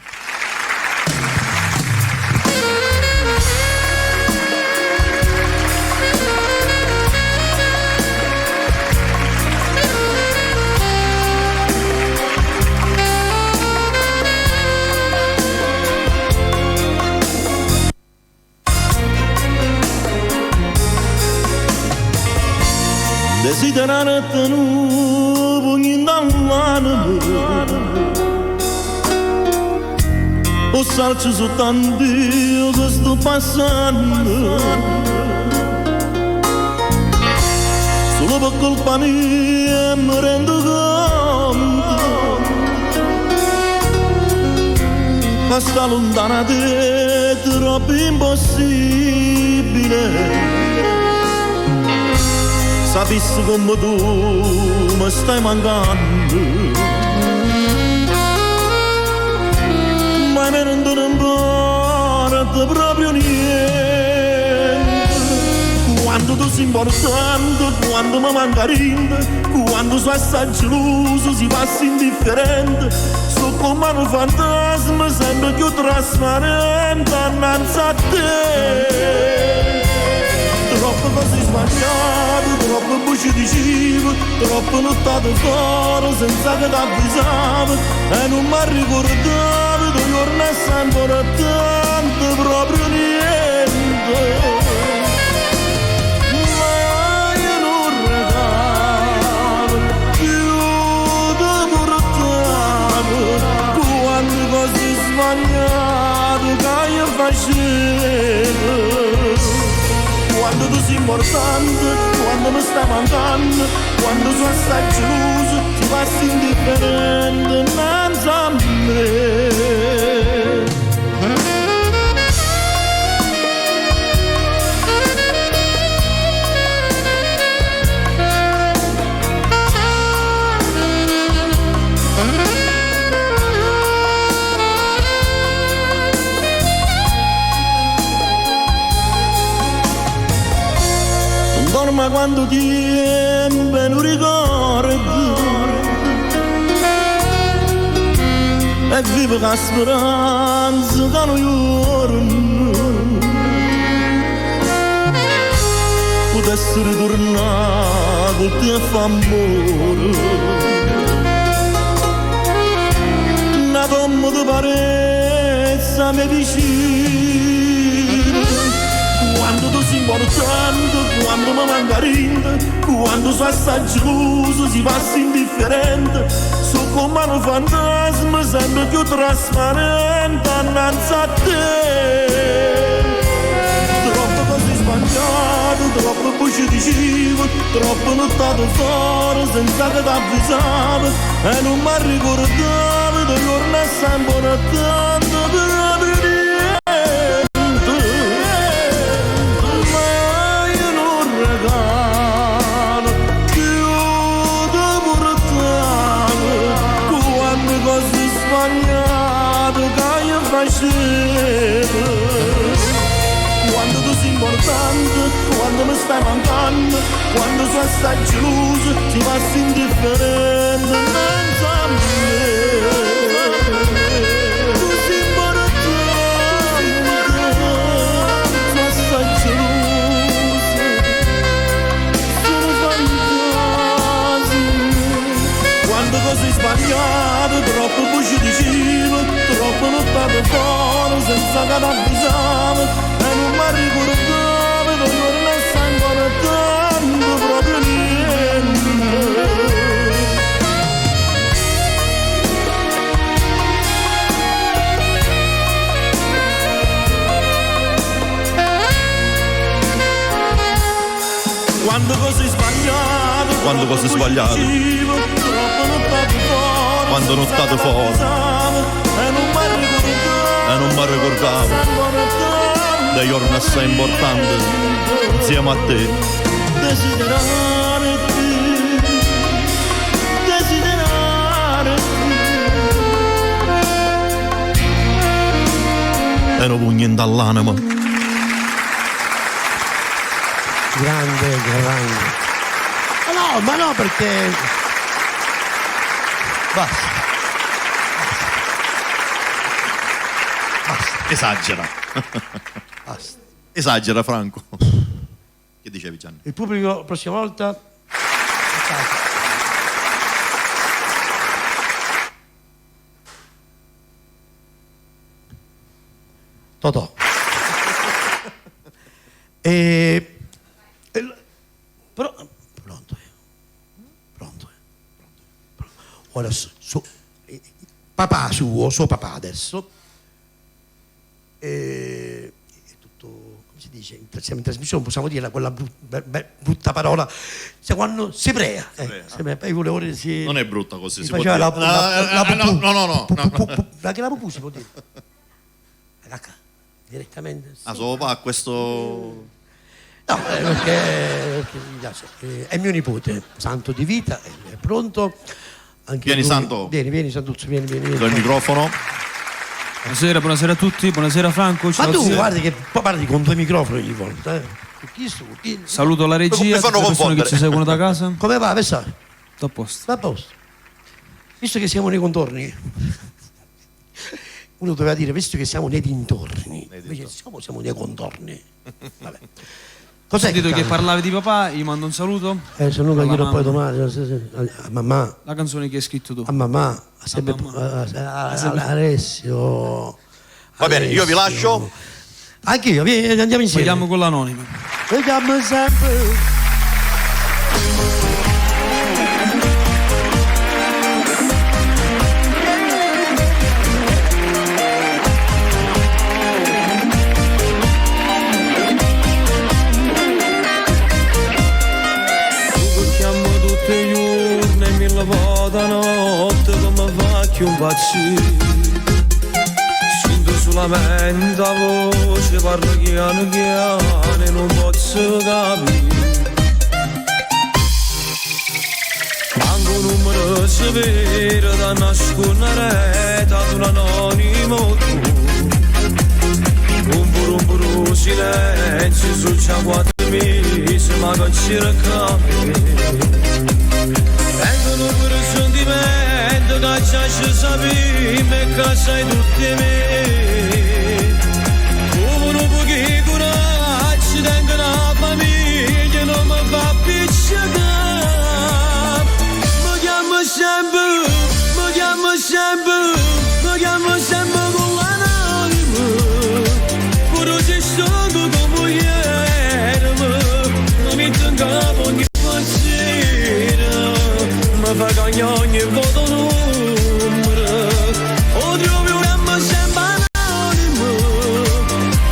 Desiderarti nu pugni dall'anima o salci su tanti che sto passando solo per colpa mia mi rendo conto ma sta lontana da te è troppo impossibile. Sapessi come tu mi stai mancando, ma me non importa proprio niente. Quando tu sei importante, quando mi manca niente, quando sono assai geloso si passa indifferente, so come un fantasma sempre più trasparente innanzi a te. Troppo cose sbagliate, troppo buci di cibo, troppo lottate fuori senza che t'avvisavo e non mi ricordavo che giorno è sempre tanto proprio niente. Ma io non regalo più di portavo quante cose sbagliate che io facevo. Quando tu sei importante, quando mi stai mancando, quando sono assai geloso, ti passi indifferente innanzi a me. Dorma quando tempo non ricordo e vivo con speranza che non giorno potessi ritornare con te a fare amore una tomba di parezza mi vicino. Quando tu sei importante, quando mi manca niente, quando sono assai geloso si passa indifferente, so come un fantasma sempre più trasparente innanzi a te. Troppo cose sbagliate, troppo buci di cibo, troppo lottato fuori senza che t'avvisavo e non mi ricordavo che giorno è sempre tanto proprio niente. Quando tu sei importante, quando mi stai mancando, quando sono assai geloso, ti passi indifferente innanzi a me. Tu sei importante, sono assai geloso, sono fantastico. sbagliato, troppo voce di cibo, troppo lottato fuori senza che t'avvisavo e non mi ricordavo, non tornasse ancora tanto, proprio niente. Quando cose sbagliate, quando cose sbagliate, quando nottate fuori e non mi ricordavo dei giorni assai importanti insieme a te. E non pugno dall'anima. Grande. Ma no, perché basta. Esagera. Basta. Esagera, Franco. Che dicevi, Gianni? Il pubblico la prossima volta Totò. Però pronto. Ora papà suo papà adesso è tutto, come si dice, siamo in trasmissione, possiamo dire quella brutta parola, quando si prea. Io volevo dire, non è brutta così, si può faceva dire. No. La pupù si può dire. La cacca, direttamente. Suo papà questo... No, perché mi piace. È mio nipote, santo di vita, è pronto. Anche vieni, lui. Santo. Vieni, Santuzzo, vieni. Do il microfono. Buonasera a tutti, buonasera Franco. Ma tu guardi che poi parli con 2 microfoni ogni volta. Saluto la regia, tutte le persone che ci seguono da casa. Come va, Vessare? Sto a posto. Visto che siamo nei contorni, uno doveva dire, visto che siamo nei dintorni, invece siamo nei contorni. Vabbè. Ho sentito che parlavi di papà, gli mando un saluto. Se non glielo poi domani a mamma. La canzone che hai scritto tu. A mamma, Alessio. Va bene, io vi lascio. Anche io, andiamo insieme. Vediamo con l'anonimo. Vediamo sempre. Da notte come faccio un pazzire, sento solamente la voce, parlo piano e non posso capire. Manco un numero severo da nascondere ad un anonimo tu. Un puro silenzio su già 4 mesi, ma non ci raccomando. Vengono pure sentimento che già ci sappiamo e che sai tutti me. Come un po' di coraggio tengono la famiglia, non mi fa piacere. Mi chiamo sempre con l'anonimo. Pure se sono come ieri, non mi tengo ogni pensiero. Ma fa cagna ogni voto numero. O trovi un ammo sempre anonimo.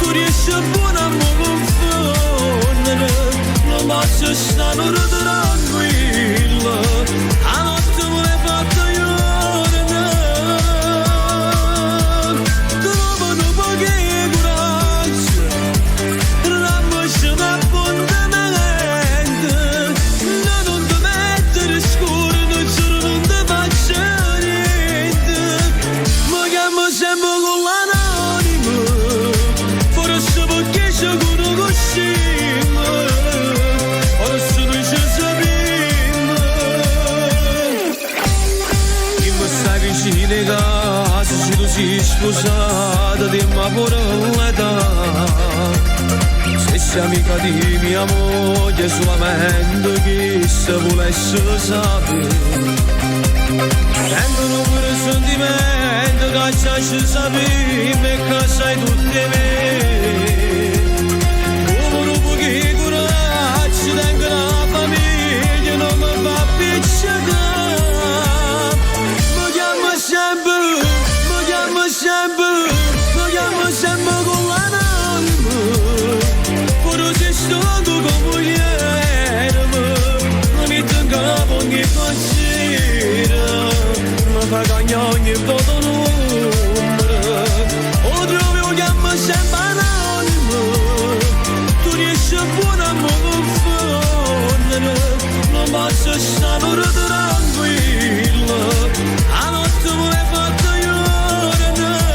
Tu riesci a buon amore confondere. Non posso stare tranquillo. A notte me l'hai fatta giorno. Dopo che coraggio. Rammoci un appuntamento. Non ti mettere scuro. Sempre con l'anonimo, forse perché ci conosciamo, forse noi ci sappiamo. Chi mi sta vicino in casa, se tu sei sposata, dimmi pure l'età. Se sei amica di mia moglie, solamente chi se volesse sapere. Tengono pure sentimento che ci sapere e che sai tutte me. Come un pochi coraggio tengono la famiglia, non mi fa piacere. Mi chiamo sempre, mi chiamo sempre, mi chiamo sempre con l'anonimo. Pure se sto con moglie, mi metto in capo ogni pensiero. Mi fa cagnare ogni voto numero. O trovi un chiamo sempre anonimo. Tu riesci a buono a mi confondere. Non posso stare pure tranquillo. A notte me l'hai fatta llorare.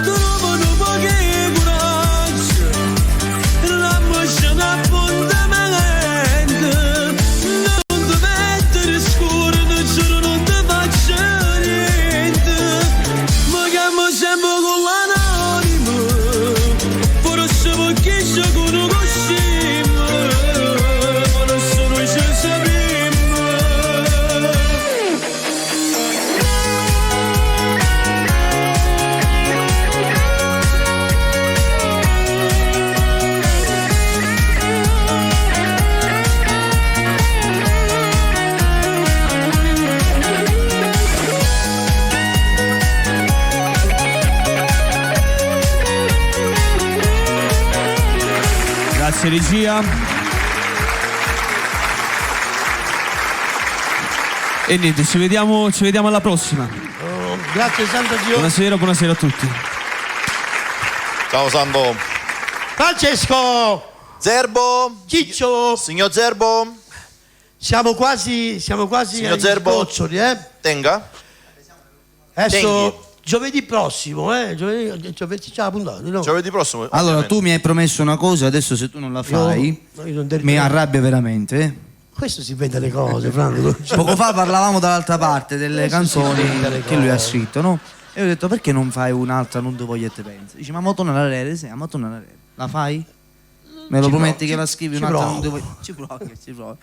Trovo un po' che coraggio. La mozione appuntamento. Non ti mettere scuro, non giuro non ti faccio niente. Mi chiamo sempre con l'anonimo. Forse perché ci conosciamo, ma nessuno ci sappiamo. Grazie regia. E niente, ci vediamo alla prossima. Grazie Santo Dio. Buonasera a tutti. Ciao Sando. Francesco! Zerbo. Ciccio! Signor Zerbo. Siamo quasi Signor agli Zerbo. sgoccioli, Tenga. Adesso giovedì prossimo, giovedì c'è la puntata, no? Giovedì prossimo. Allora, tu mi hai promesso una cosa, adesso se tu non la fai, io non mi arrabbio veramente. Questo si vede le cose, Franco. Poco fa parlavamo dall'altra parte delle canzoni che lui ha scritto, no? E ho detto, perché non fai un'altra, non ti voglio e te penso? Dice, ma mo torna all'aereo, sì, ma torna all'aereo. La fai? Me lo prometti che la scrivi un'altra, non ti voglio... Ci provo.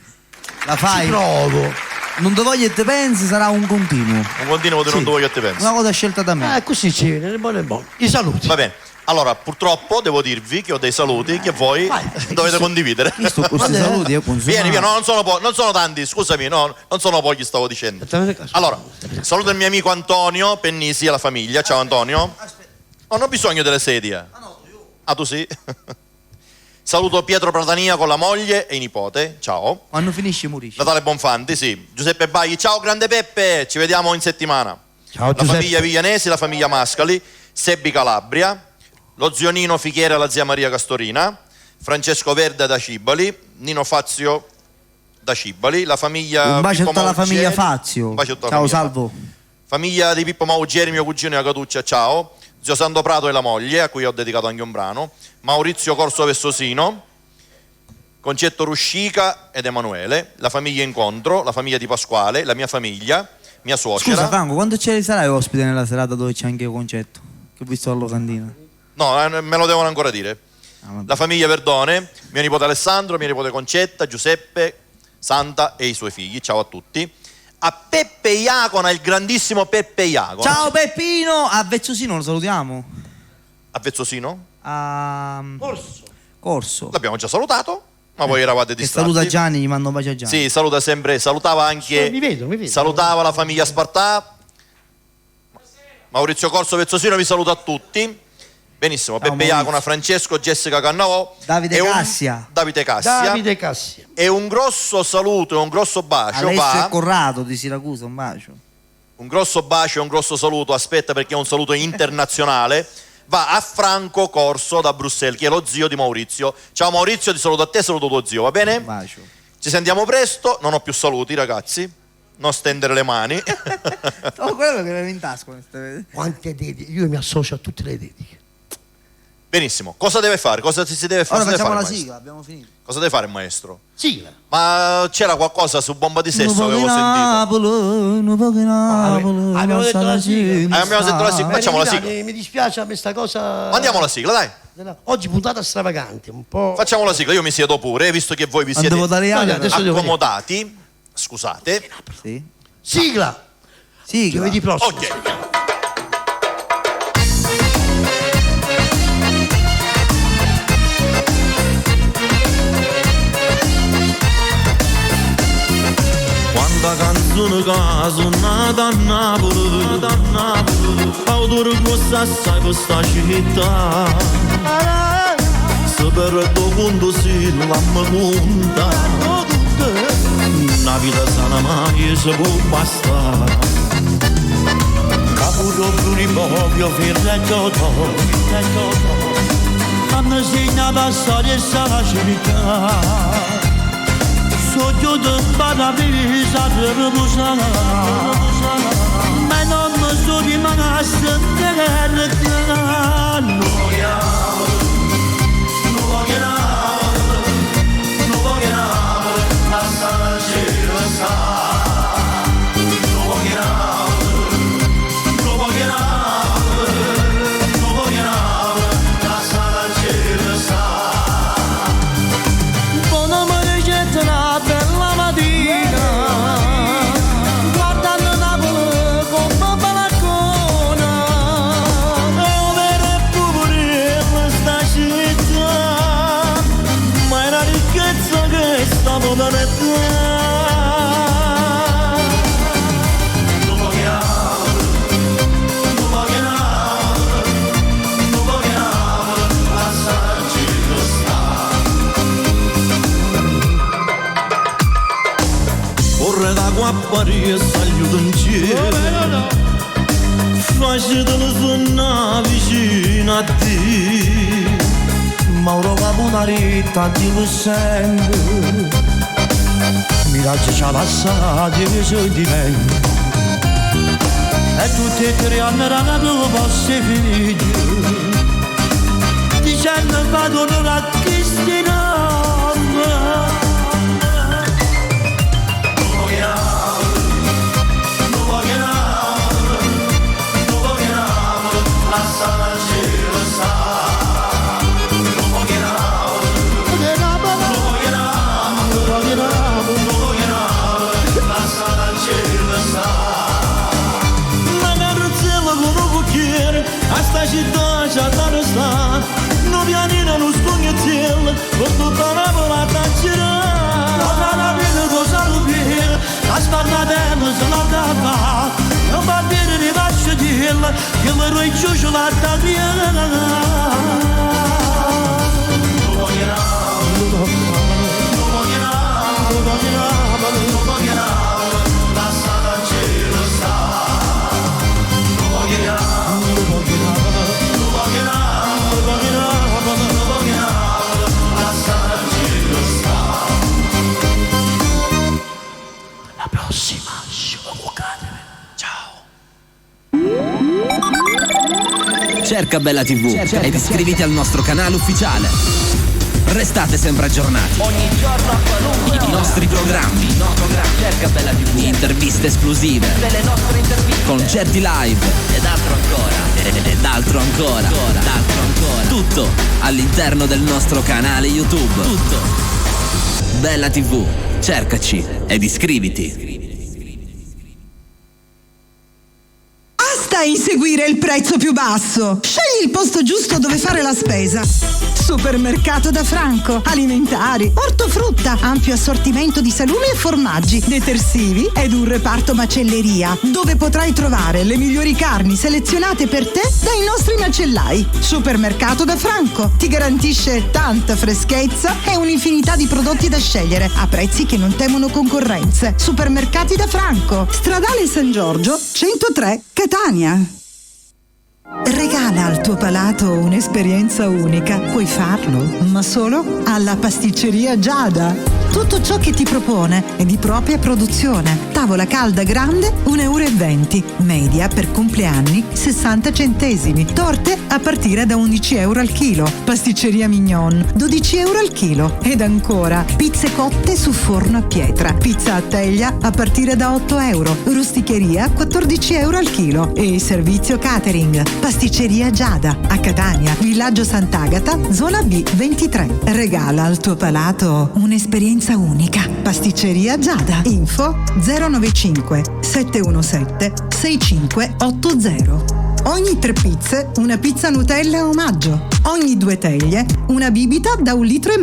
La fai? Ci provo. Non ti voglio e te pensi, sarà un continuo. Un continuo di non ti voglio e te penso. Una cosa scelta da me. Così ci viene, buono. I saluti. Va bene. Allora, purtroppo devo dirvi che ho dei saluti che voi dovete condividere. Visto questi saluti io consumo. Vieni, no, non sono tanti, scusami, no, non sono pochi, stavo dicendo. Allora, saluto il mio amico Antonio Pennisi e la famiglia. Ciao Antonio. Non ho bisogno delle sedie. Ah, tu sì? Saluto Pietro Pratania con la moglie e i nipote. Ciao. Quando finisce Murisci. Natale Bonfanti, sì. Giuseppe Bagli. Ciao grande Peppe, ci vediamo in settimana. Ciao La Giuseppe. famiglia Viglianesi, la famiglia Mascali, Sebbi Calabria, lo zio Nino Fichiera e la zia Maria Castorina, Francesco Verde da Cibali, Nino Fazio da Cibali, la famiglia un bacio a Pippo tutta la Maugieri. famiglia Fazio. Un bacio a tutta la Ciao famiglia. Salvo. Famiglia di Pippo Maugieri, mio cugino e Catuccia, ciao. Zio Sando Prato e la moglie, a cui ho dedicato anche un brano. Maurizio Corso Vessosino, Concetto Ruscica ed Emanuele, la famiglia Incontro, la famiglia di Pasquale, la mia famiglia, mia suocera. Scusa Franco, quando ci sarai ospite nella serata dove c'è anche io Concetto? Che ho visto alla locandina. No, me lo devono ancora dire. La famiglia Verdone, mio nipote Alessandro, mia nipote Concetta, Giuseppe, Santa e i suoi figli. Ciao a tutti. A Peppe Iacona, il grandissimo Peppe Iacona. Ciao Peppino! A Vezzosino lo salutiamo. A Vezzosino? A Corso. L'abbiamo già salutato, ma voi eravate E distratti. saluta Gianni, gli mando un bacio a Gianni. Sì, saluta sempre, salutava anche. Mi vedo. Salutava la famiglia Spartà. Maurizio Corso Vezzosino vi saluta a tutti. Benissimo, Ciao, Peppe Iacona, Francesco, Jessica Cannavò, Davide Cassia. Davide Cassia. E un grosso saluto e un grosso bacio Alessio e Corrado di Siracusa, un bacio. un grosso bacio e un grosso saluto, aspetta perché è un saluto internazionale, va a Franco Corso da Bruxelles, che è lo zio di Maurizio. Ciao Maurizio, ti saluto a te, saluto tuo zio, va bene? Un bacio. Ci sentiamo presto, non ho più saluti ragazzi, non stendere le mani. Oh, quello che avevo in tasca. Quante dediche? Io mi associo a tutte le dediche. Benissimo, cosa deve fare? Cosa si deve fare? Ora facciamo la maestro? sigla, abbiamo finito. Cosa deve fare il maestro? Sigla. Ma c'era qualcosa su Bomba di Sesto che avevo sentito. Abbiamo detto la sigla. Abbiamo detto la sigla, facciamo la sigla. Mi dispiace a me sta cosa. Mandiamo la sigla, dai. Oggi puntata stravagante, un po'. Facciamo la sigla, io mi siedo pure, visto che voi vi siete accomodati. Scusate. Sì. Sigla. Giovedì prossimo. Ok. Quanta canzone che suonata a Napoli, autore costa assai per sta città. Se perdo conto si l'amma conta, una vita sana mai si può bastare. Capuro pluripoglio firretto, hanno segnato la storia e la città. Sogno di paradisa per riposare, ma non mi sono rimasto in terra. Non voglio la sala ci lo sa. Non voglio la sala ci lo sa. Buona margetta la bella mattina, guardando Napoli come balcona, è vera e pure sta città, ma è una ricchezza che sta modernità. Non voglio la sala ci lo sta. Corre d'acqua a Parigi e s'aiuta in cielo, facetelo suonare vicino a te. Mauro Caponaritta ti lo sento, miraggi ci ha passati i sentimenti, e tutti e tre anni erano due vostri figli, dicendo vado a Cristina. La sala ci lo sa. Non voglio la sala ci lo sa. Ma carrozzella con un cucchiere a sta città c'ha da restare. Non pianina non scognezzello con tutta la volata a girare. Cosa la vita, cosa lo viene, la sparlatella se la dà. Non va bene ne faccio dirla, che me lo inciuccio la tagliata. Non voglio la sala ce lo sa. Non voglio la sala ce lo sa. La prossima Cerca Bella TV ed iscriviti al nostro canale ufficiale. Restate sempre aggiornati. Ogni giorno qualunque I nostri programmi. Cerca Bella TV. Interviste esclusive. Delle nostre interviste. Concerti live. Ed altro ancora. Ed altro ancora. Tutto all'interno del nostro canale YouTube. Tutto. Bella TV. Cercaci ed iscriviti. Basta inseguire il prezzo più basso. Scegli il posto giusto dove fare la spesa. Supermercato da Franco. Alimentari, ortofrutta, ampio assortimento di salumi e formaggi, detersivi ed un reparto macelleria, dove potrai trovare le migliori carni selezionate per te dai nostri macellai. Supermercato da Franco ti garantisce tanta freschezza e un'infinità di prodotti da scegliere a prezzi che non temono concorrenze. Supermercati da Franco, Stradale San Giorgio 103 Catania. Regala al tuo palato un'esperienza unica. Puoi farlo, ma solo alla pasticceria Giada. Tutto ciò che ti propone è di propria produzione. Tavola calda grande 1,20 €. Media per compleanni 60 centesimi. Torte a partire da 11 € al chilo. Pasticceria Mignon 12 € al chilo. Ed ancora pizze cotte su forno a pietra. Pizza a teglia a partire da 8 €. Rusticheria 14 € al chilo. E servizio catering. Pasticceria Giada a Catania, Villaggio Sant'Agata, zona B 23. Regala al tuo palato un'esperienza unica. Pasticceria Giada. Info 095 717 6580. Ogni 3 pizze una pizza Nutella omaggio. Ogni 2 teglie una bibita da 1,5 litri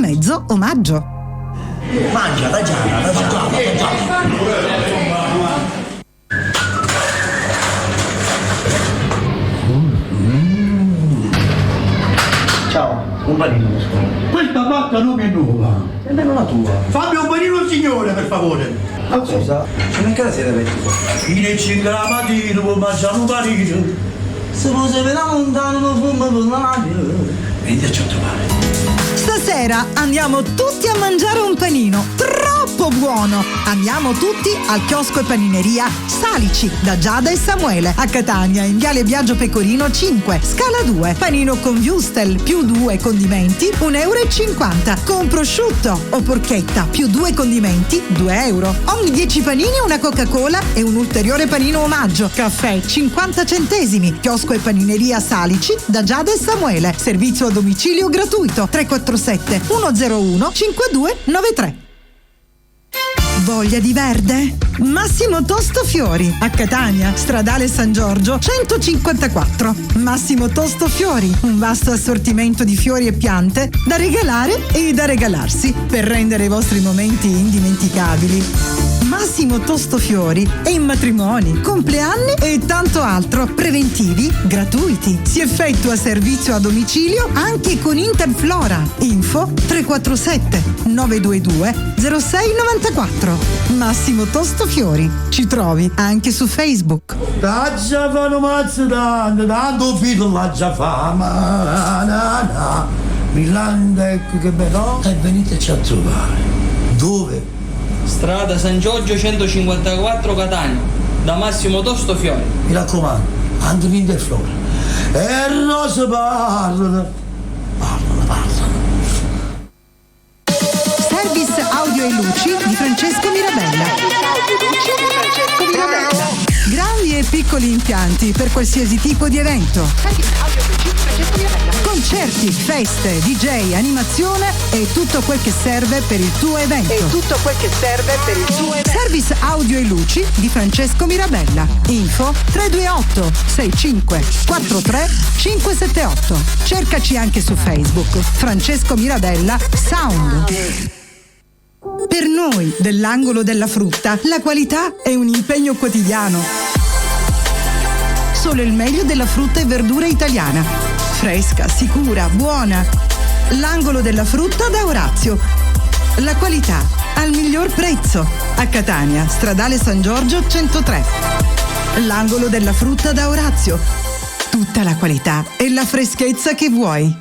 omaggio. Mangia la Giada, Ciao, un panino. Questa bacca non è nuova. Nemmeno la tua. Fammi un panino signore, per favore. Ma cosa? Sono in casa siete aperti qua. Fino alle 5 la mattina può mangiare un panino. Se voi siete da lontano non fumo per l'aria. Veniteci a trovare. Stasera andiamo tutti a mangiare un panino. Troppo buono! Andiamo tutti al chiosco e panineria Salici da Giada e Samuele a Catania in Viale Biagio Pecorino 5, scala 2. Panino con wurstel più 2 condimenti 1,50 € con prosciutto o porchetta più 2 condimenti 2 €. Ogni 10 panini una Coca-Cola e un ulteriore panino omaggio. Caffè 50 centesimi. Chiosco e panineria Salici da Giada e Samuele. Servizio a domicilio gratuito 347 101 5293. Voglia di verde? Massimo Tosto Fiori a Catania, Stradale San Giorgio 154. Massimo Tosto Fiori, un vasto assortimento di fiori e piante da regalare e da regalarsi per rendere i vostri momenti indimenticabili. Massimo Tosto Fiori è in matrimoni, compleanni e tanto altro, preventivi gratuiti. Si effettua servizio a domicilio anche con Interflora. Info 347 922 0694. Massimo Tosto Fiori. Ci trovi anche su Facebook. Da già fanno mazzo tanto figlio la già fama. Milanda, ecco che bello. E veniteci a trovare. Dove? Strada San Giorgio 154 Catania, da Massimo Tosto Fiori. Mi raccomando, anche l'Interflora. E rose parlano. Service audio e luci di Francesco Mirabella. Grandi e piccoli impianti per qualsiasi tipo di evento. Concerti, feste, DJ, animazione e tutto quel che serve per il tuo evento. Service audio e luci di Francesco Mirabella. Info 328 65 43 578. Cercaci anche su Facebook. Francesco Mirabella Sound. Per noi dell'angolo della frutta, la qualità è un impegno quotidiano. Solo il meglio della frutta e verdura italiana. Fresca, sicura, buona. L'angolo della frutta da Orazio. La qualità al miglior prezzo. A Catania, Stradale San Giorgio 103. L'angolo della frutta da Orazio. Tutta la qualità e la freschezza che vuoi.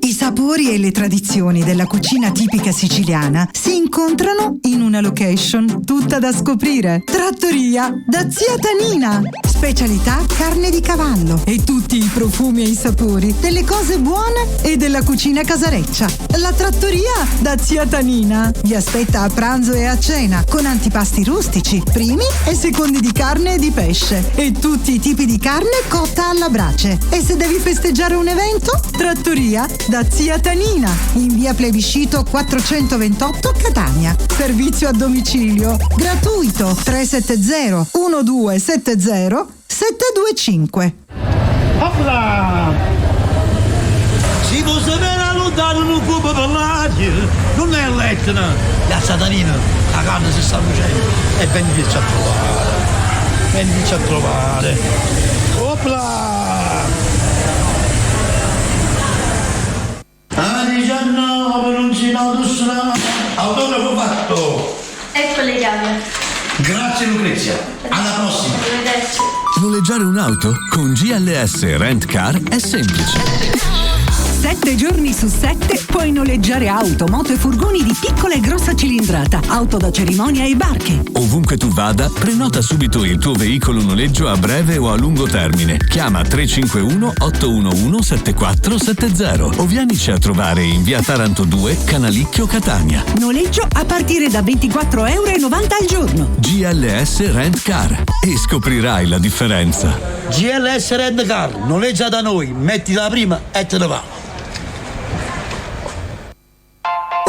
I sapori e le tradizioni della cucina tipica siciliana si incontrano in una location tutta da scoprire. Trattoria da Zia Tanina. Specialità carne di cavallo e tutti i profumi e i sapori delle cose buone e della cucina casareccia. La trattoria da Zia Tanina vi aspetta a pranzo e a cena con antipasti rustici, primi e secondi di carne e di pesce e tutti i tipi di carne cotta alla brace. E se devi festeggiare un evento? Trattoria da Zia Tanina in via Plebiscito 428 Catania. Servizio a domicilio gratuito 370 1270 725. Opla! Si può sapere lontano non può parlare, non è l'Etna, la Satanina, la carne si sta facendo e veniteci a trovare. Opla! A 19 non si notustra, autografo fatto. Ecco le chiavi. Grazie Lucrezia, alla prossima. Noleggiare un'auto? Con GLS Rent Car è semplice. 7 giorni su 7 puoi noleggiare auto, moto e furgoni di piccola e grossa cilindrata, auto da cerimonia e barche. Ovunque tu vada, prenota subito il tuo veicolo noleggio a breve o a lungo termine. Chiama 351 811 7470 o vienici a trovare in via Taranto 2, Canalicchio, Catania. Noleggio a partire da €24,90 al giorno. GLS Rent Car e scoprirai la differenza. GLS Rent Car, noleggia da noi, mettila prima e te ne va.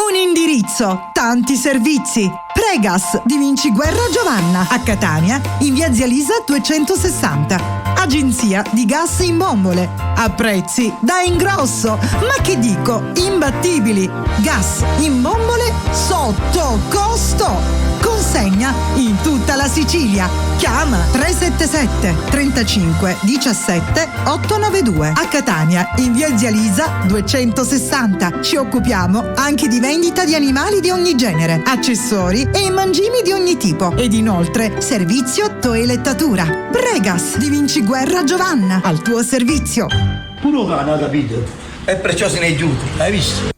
Un indirizzo, tanti servizi. Pregas di Vinciguerra Giovanna a Catania in via Zia Lisa 260. Agenzia di gas in bombole a prezzi da ingrosso, ma che dico, imbattibili. Gas in bombole sotto costo. Consegna in tutta la Sicilia. Chiama 377 35 17 892 a Catania in via Zia Lisa 260. Ci occupiamo anche di vendita di animali di ogni genere, accessori e mangimi di ogni tipo ed inoltre servizio toelettatura. Pregas di Vinciguerra Giovanna al tuo servizio. Puro cane, capito? E perciò se ne è giunto, hai visto?